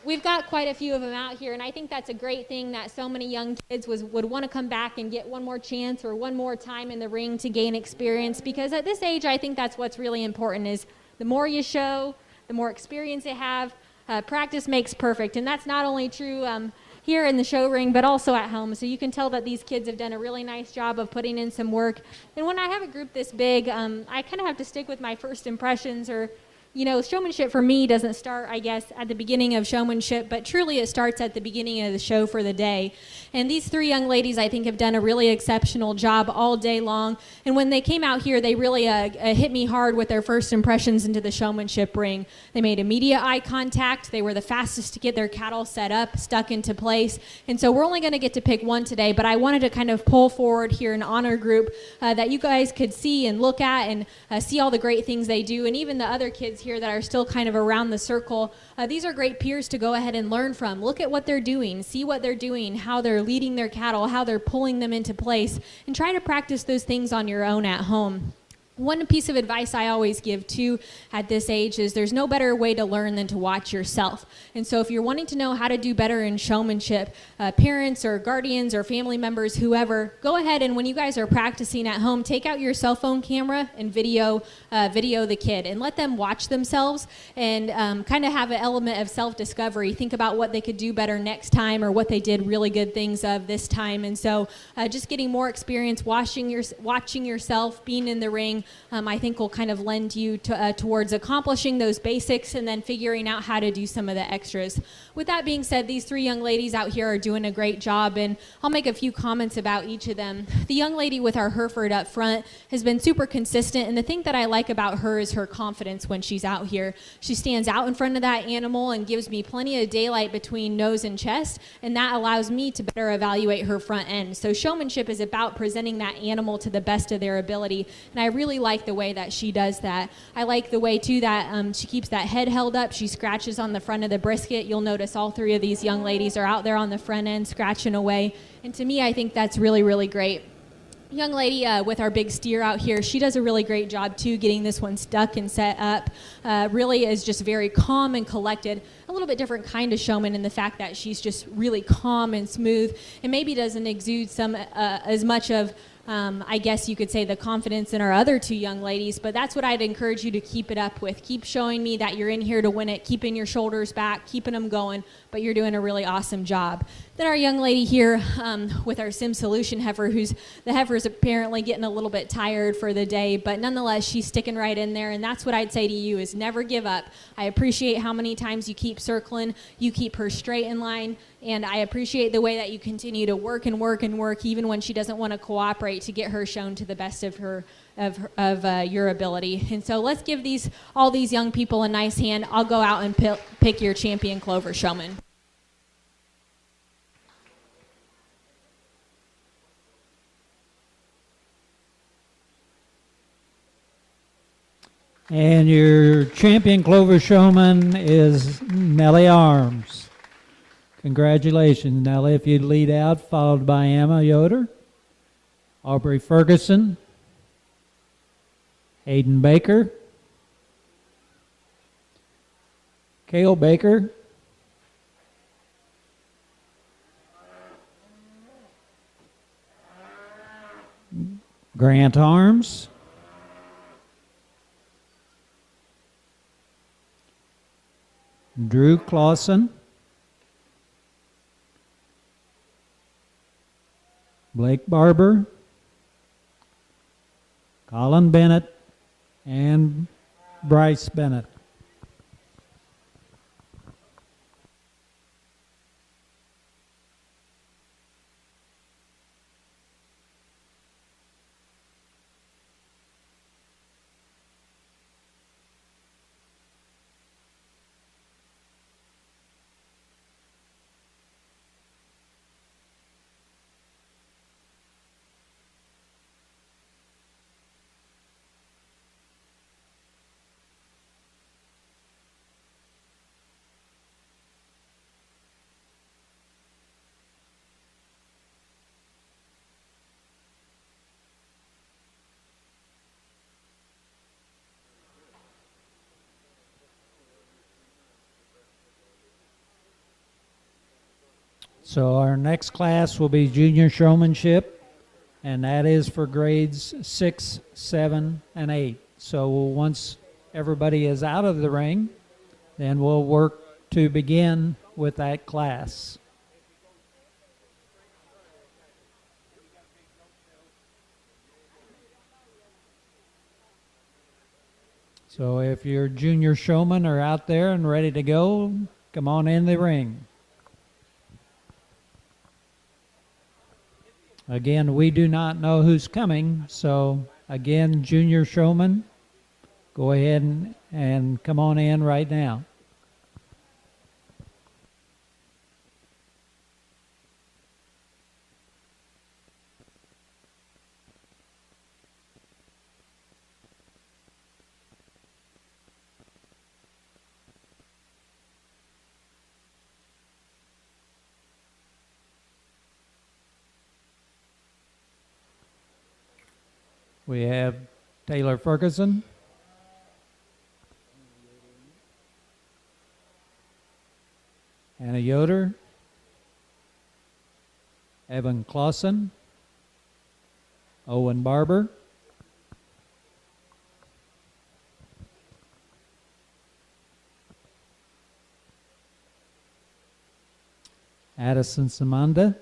Speaker 2: We've got quite a few of them out here, and I think that's a great thing that so many young kids would want to come back and get one more chance or one more time in the ring to gain experience, because at this age, I think that's what's really important is the more you show, the more experience you have. Practice makes perfect, and that's not only true here in the show ring, but also at home. So you can tell that these kids have done a really nice job of putting in some work. And when I have a group this big, I kind of have to stick with my first impressions, or showmanship for me doesn't start, I guess, at the beginning of showmanship, but truly it starts at the beginning of the show for the day. And these three young ladies, I think, have done a really exceptional job all day long. And when they came out here, they really hit me hard with their first impressions into the showmanship ring. They made immediate eye contact. They were the fastest to get their cattle set up, stuck into place. And so we're only going to get to pick one today, but I wanted to kind of pull forward here an honor group that you guys could see and look at and see all the great things they do. And even the other kids here that are still kind of around the circle. These are great peers to go ahead and learn from. Look at what they're doing, see what they're doing, how they're leading their cattle, how they're pulling them into place, and try to practice those things on your own at home. One piece of advice I always give too at this age is there's no better way to learn than to watch yourself. And so if you're wanting to know how to do better in showmanship, parents or guardians or family members, whoever, go ahead and when you guys are practicing at home, take out your cell phone camera and video the kid and let them watch themselves and kind of have an element of self-discovery. Think about what they could do better next time or what they did really good things of this time. And so just getting more experience watching yourself, being in the ring, I think will kind of lend you towards accomplishing those basics and then figuring out how to do some of the extras. With that being said, these three young ladies out here are doing a great job, and I'll make a few comments about each of them. The young lady with our Hereford up front has been super consistent, and the thing that I like about her is her confidence when she's out here. She stands out in front of that animal and gives me plenty of daylight between nose and chest, and that allows me to better evaluate her front end. So showmanship is about presenting that animal to the best of their ability, and I really like the way that she does that. I like the way too that she keeps that head held up. She scratches on the front of the brisket. You'll notice all three of these young ladies are out there on the front end scratching away, and to me I think that's really, really great. Young lady with our big steer out here, she does a really great job too getting this one stuck and set up. Really is just very calm and collected. A little bit different kind of showman in the fact that she's just really calm and smooth and maybe doesn't exude some as much of I guess you could say the confidence in our other two young ladies, but that's what I'd encourage you to keep it up with. Keep showing me that you're in here to win it, keeping your shoulders back, keeping them going, but you're doing a really awesome job. Then our young lady here with our Sim Solution heifer, the heifer's apparently getting a little bit tired for the day, but nonetheless, she's sticking right in there, and that's what I'd say to you is never give up. I appreciate how many times you keep circling, you keep her straight in line, and I appreciate the way that you continue to work and work and work even when she doesn't want to cooperate to get her shown to the best of your ability. And so let's give all these young people a nice hand. I'll go out and pick your champion Clover showman.
Speaker 1: And your champion Clover showman is Nellie Arms. Congratulations, Nellie. If you'd lead out, followed by Emma Yoder, Aubrey Ferguson, Hayden Baker, Cale Baker, Grant Arms, Drew Clausen, Blake Barber, Colin Bennett, and Bryce Bennett. So our next class will be junior showmanship, and that is for grades 6, 7, and 8. So once everybody is out of the ring, then we'll work to begin with that class. So if your junior showmen are out there and ready to go, come on in the ring. Again, we do not know who's coming, so again, junior showman, go ahead and come on in right now. We have Taylor Ferguson, Anna Yoder, Evan Clausen, Owen Barber, Addison Samanda,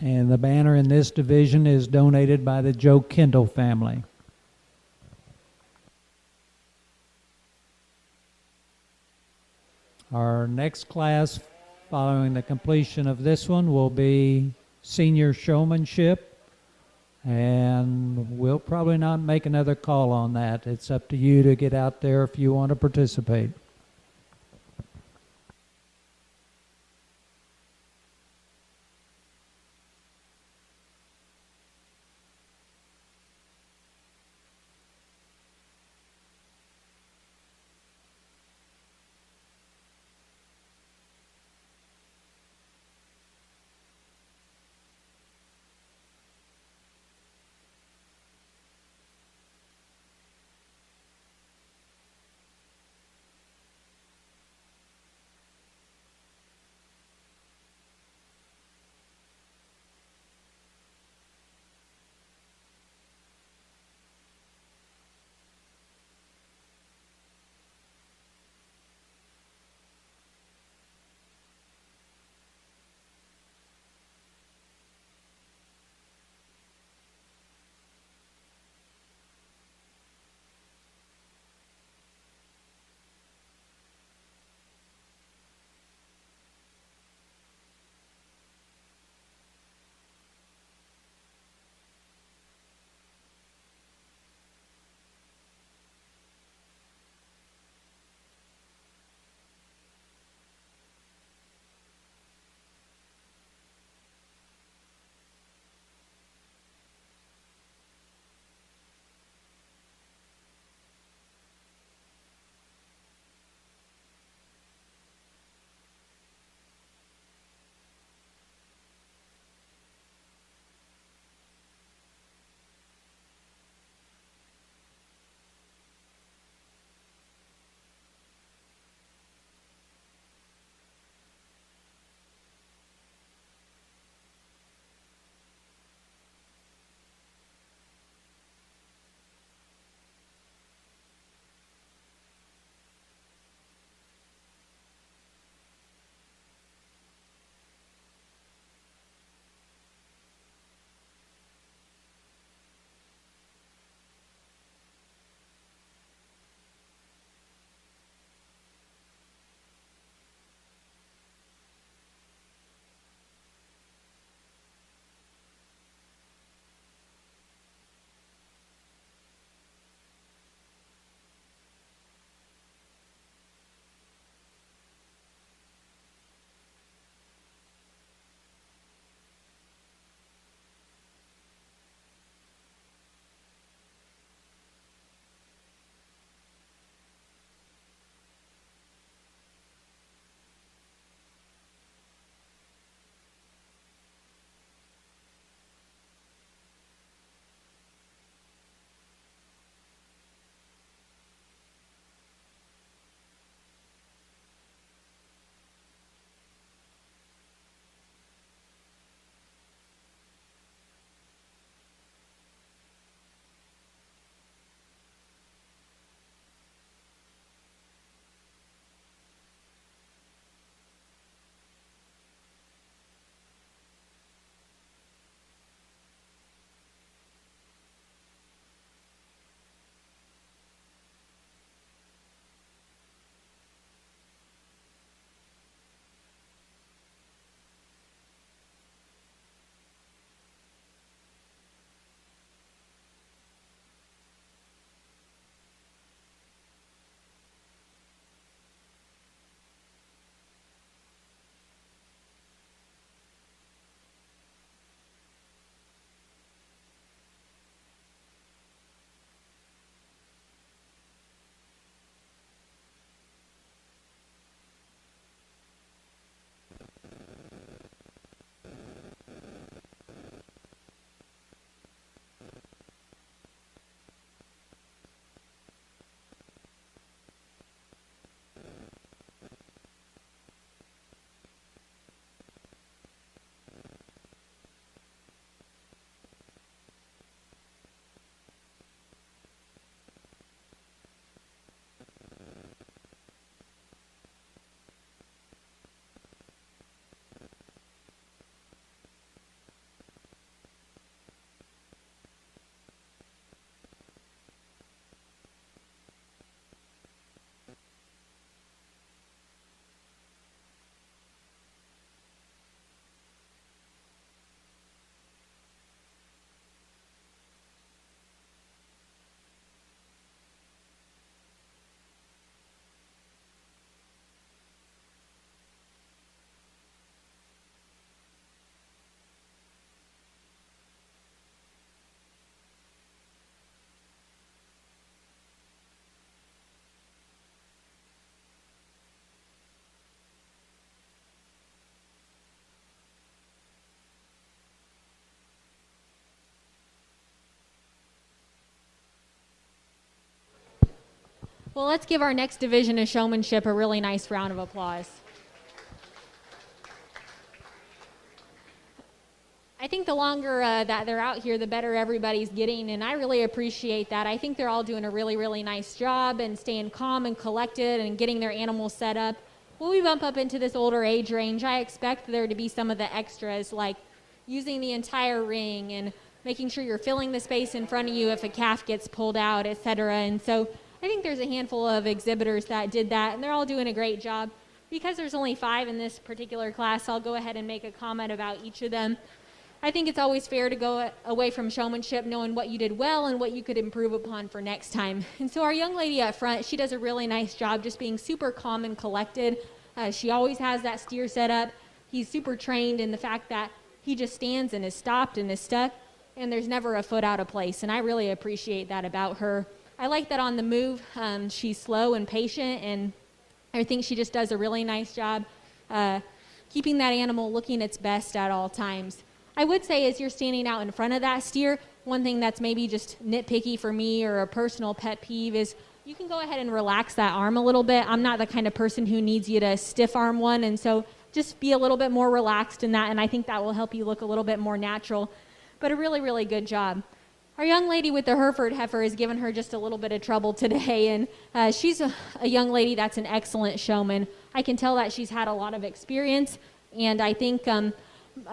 Speaker 1: and the banner in this division is donated by the Joe Kendall family. Our next class following the completion of this one will be senior showmanship, and we'll probably not make another call on that. It's up to you to get out there if you want to participate.
Speaker 2: Well, let's give our next division of showmanship a really nice round of applause. I think the longer that they're out here, the better everybody's getting, and I really appreciate that. I think they're all doing a really, really nice job and staying calm and collected and getting their animals set up. When we bump up into this older age range, I expect there to be some of the extras, like using the entire ring and making sure you're filling the space in front of you if a calf gets pulled out, etc. And so I think there's a handful of exhibitors that did that, and they're all doing a great job. Because there's only 5 in this particular class, I'll go ahead and make a comment about each of them. I think it's always fair to go away from showmanship knowing what you did well and what you could improve upon for next time. And so our young lady up front, she does a really nice job just being super calm and collected. She always has that steer set up. He's super trained in the fact that he just stands and is stopped and is stuck, and there's never a foot out of place, and I really appreciate that about her. I like that on the move. She's slow and patient, and I think she just does a really nice job keeping that animal looking its best at all times. I would say as you're standing out in front of that steer, one thing that's maybe just nitpicky for me or a personal pet peeve is you can go ahead and relax that arm a little bit. I'm not the kind of person who needs you to stiff arm one, and so just be a little bit more relaxed in that, and I think that will help you look a little bit more natural. But a really, really good job. Our young lady with the Hereford heifer has given her just a little bit of trouble today, and she's a young lady that's an excellent showman. I can tell that she's had a lot of experience, and I think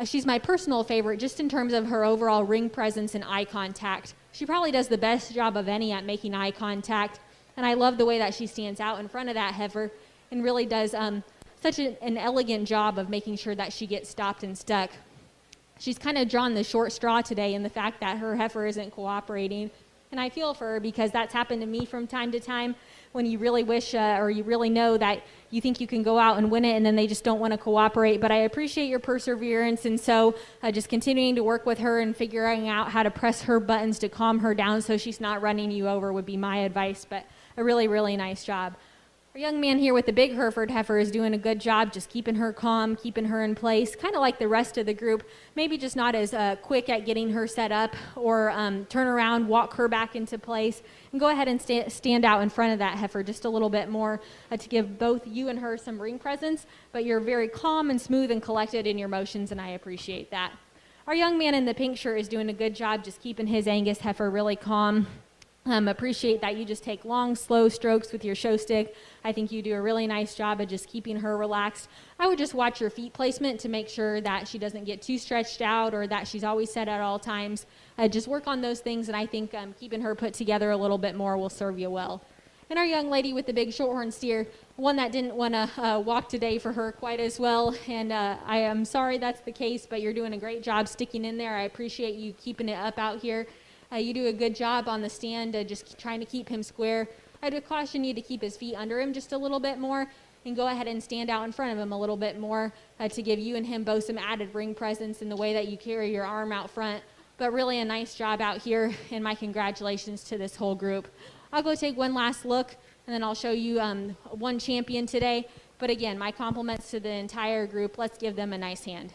Speaker 2: she's my personal favorite just in terms of her overall ring presence and eye contact. She probably does the best job of any at making eye contact, and I love the way that she stands out in front of that heifer and really does such an elegant job of making sure that she gets stopped and stuck. She's kind of drawn the short straw today in the fact that her heifer isn't cooperating, and I feel for her because that's happened to me from time to time when you really wish or you really know that you think you can go out and win it and then they just don't want to cooperate. But I appreciate your perseverance, and so just continuing to work with her and figuring out how to press her buttons to calm her down so she's not running you over would be my advice. But a really, really nice job. Our young man here with the big Hereford heifer is doing a good job just keeping her calm, keeping her in place, kind of like the rest of the group, maybe just not as quick at getting her set up or turn around, walk her back into place, and go ahead and stand out in front of that heifer just a little bit more to give both you and her some ring presence, but you're very calm and smooth and collected in your motions, and I appreciate that. Our young man in the pink shirt is doing a good job just keeping his Angus heifer really calm. Appreciate that you just take long, slow strokes with your show stick. I think you do a really nice job of just keeping her relaxed. I would just watch your feet placement to make sure that she doesn't get too stretched out or that she's always set at all times. Just work on those things, and I think keeping her put together a little bit more will serve you well. And our young lady with the big shorthorn steer, one that didn't want to walk today for her quite as well, and I am sorry that's the case, but you're doing a great job sticking in there. I appreciate you keeping it up out here. You do a good job on the stand, just trying to keep him square. I'd caution you to keep his feet under him just a little bit more and go ahead and stand out in front of him a little bit more to give you and him both some added ring presence in the way that you carry your arm out front. But really a nice job out here, and my congratulations to this whole group. I'll go take one last look, and then I'll show you one champion today. But again, my compliments to the entire group. Let's give them a nice hand.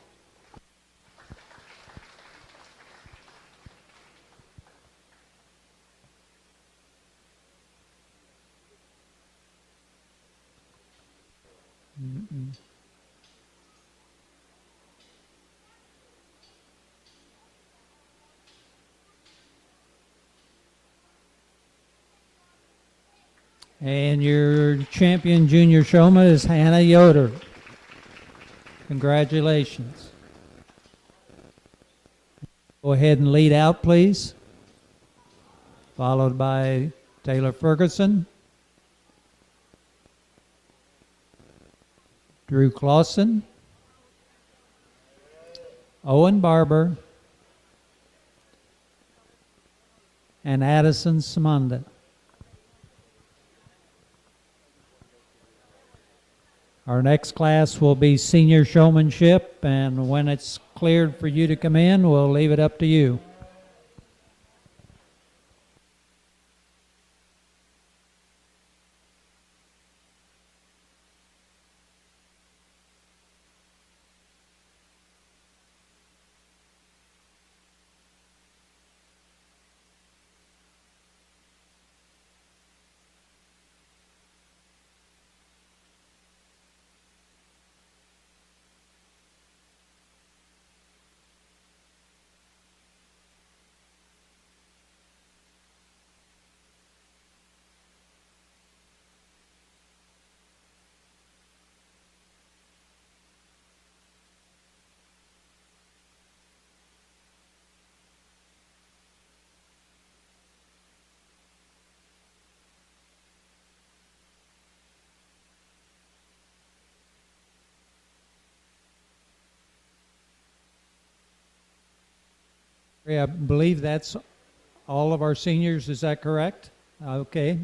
Speaker 1: And your champion junior showman is Hannah Yoder. Congratulations. Go ahead and lead out, please. Followed by Taylor Ferguson, Drew Clausen, Owen Barber, and Addison Samanda. Our next class will be senior showmanship, and when it's cleared for you to come in, we'll leave it up to you. I believe that's all of our seniors. Is that correct? Okay.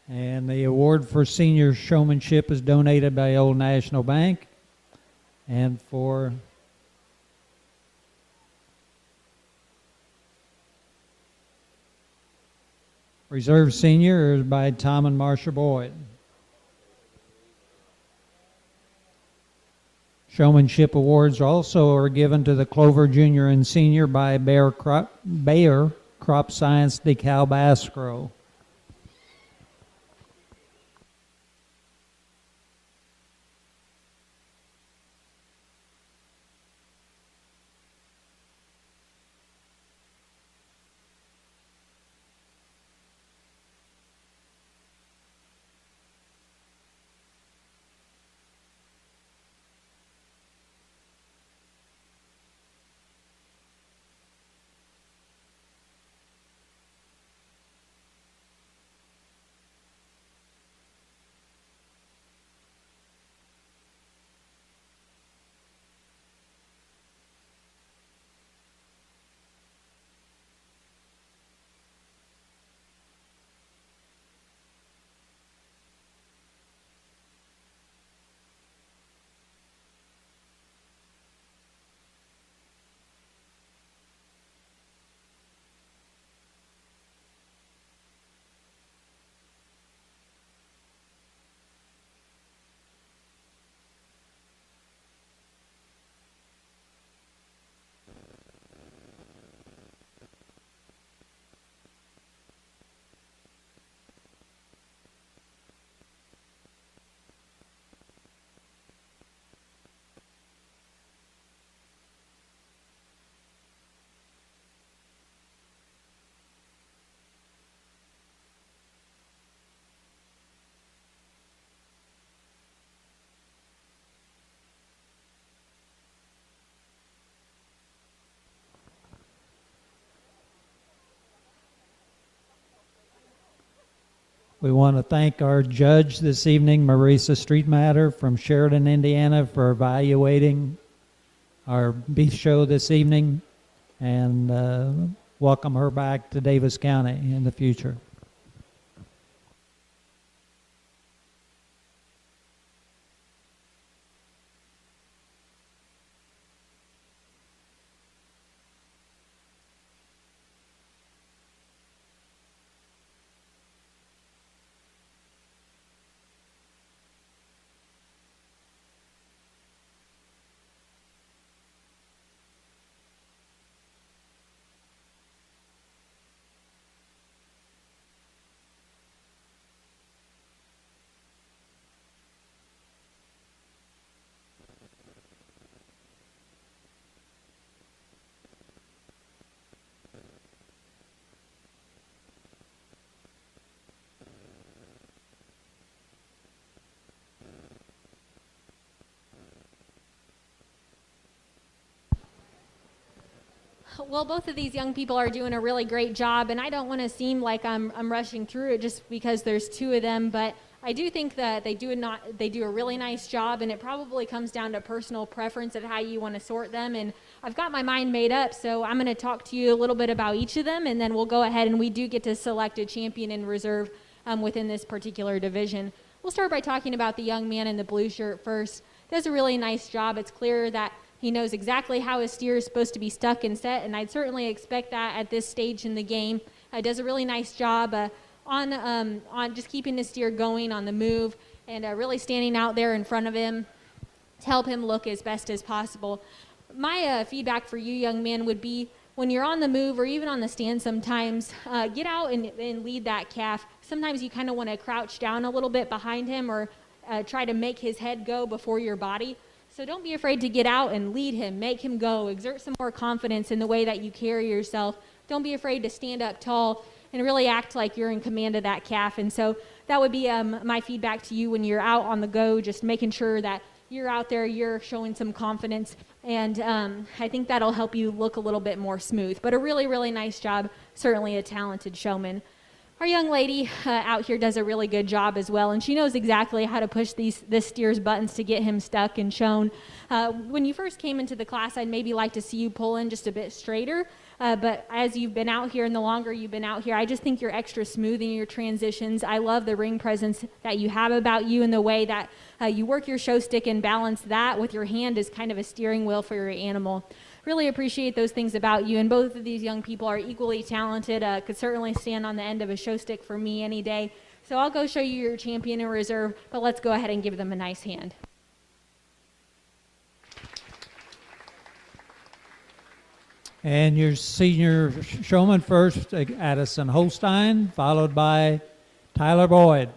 Speaker 1: And the award for senior showmanship is donated by Old National Bank. And for reserve senior is by Tom and Marsha Boyd. Showmanship awards also are given to the Clover Junior and Senior by Bayer Crop Science DeKalb Ascro. We want to thank our judge this evening, Marisa Streetmatter from Sheridan, Indiana, for evaluating our beef show this evening, and welcome her back to Daviess County in the future.
Speaker 2: Well, both of these young people are doing a really great job, and I don't want to seem like I'm rushing through it just because there's two of them, but I do think that they do a really nice job, and it probably comes down to personal preference of how you want to sort them. And I've got my mind made up, so I'm going to talk to you a little bit about each of them, and then we'll go ahead and we do get to select a champion in reserve within this particular division. We'll start by talking about the young man in the blue shirt first. Does a really nice job. It's clear that he knows exactly how his steer is supposed to be stuck and set, and I'd certainly expect that at this stage in the game. Does a really nice job on just keeping his steer going on the move and really standing out there in front of him to help him look as best as possible. My feedback for you, young man, would be when you're on the move or even on the stand sometimes, get out and lead that calf. Sometimes you kind of want to crouch down a little bit behind him or try to make his head go before your body. So don't be afraid to get out and lead him, make him go, exert some more confidence in the way that you carry yourself. Don't be afraid to stand up tall and really act like you're in command of that calf. And so that would be my feedback to you when you're out on the go, just making sure that you're out there, you're showing some confidence. And I think that'll help you look a little bit more smooth. But a really, really nice job, certainly a talented showman. Our young lady out here does a really good job as well, and she knows exactly how to push this steer's buttons to get him stuck and shown. When you first came into the class, I'd maybe like to see you pull in just a bit straighter, but as you've been out here and the longer you've been out here, I just think you're extra smooth in your transitions. I love the ring presence that you have about you and the way that you work your show stick and balance that with your hand as kind of a steering wheel for your animal. Really appreciate those things about you, and both of these young people are equally talented. Could certainly stand on the end of a show stick for me any day. So I'll go show you your champion in reserve, but let's go ahead and give them a nice hand.
Speaker 1: And your senior showman first, Addison Holstein, followed by Tyler Boyd.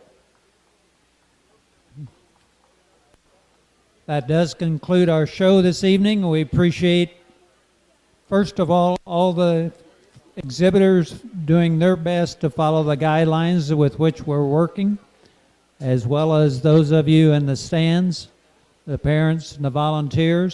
Speaker 1: That does conclude our show this evening. We appreciate, first of all the exhibitors doing their best to follow the guidelines with which we're working, as well as those of you in the stands, the parents and the volunteers.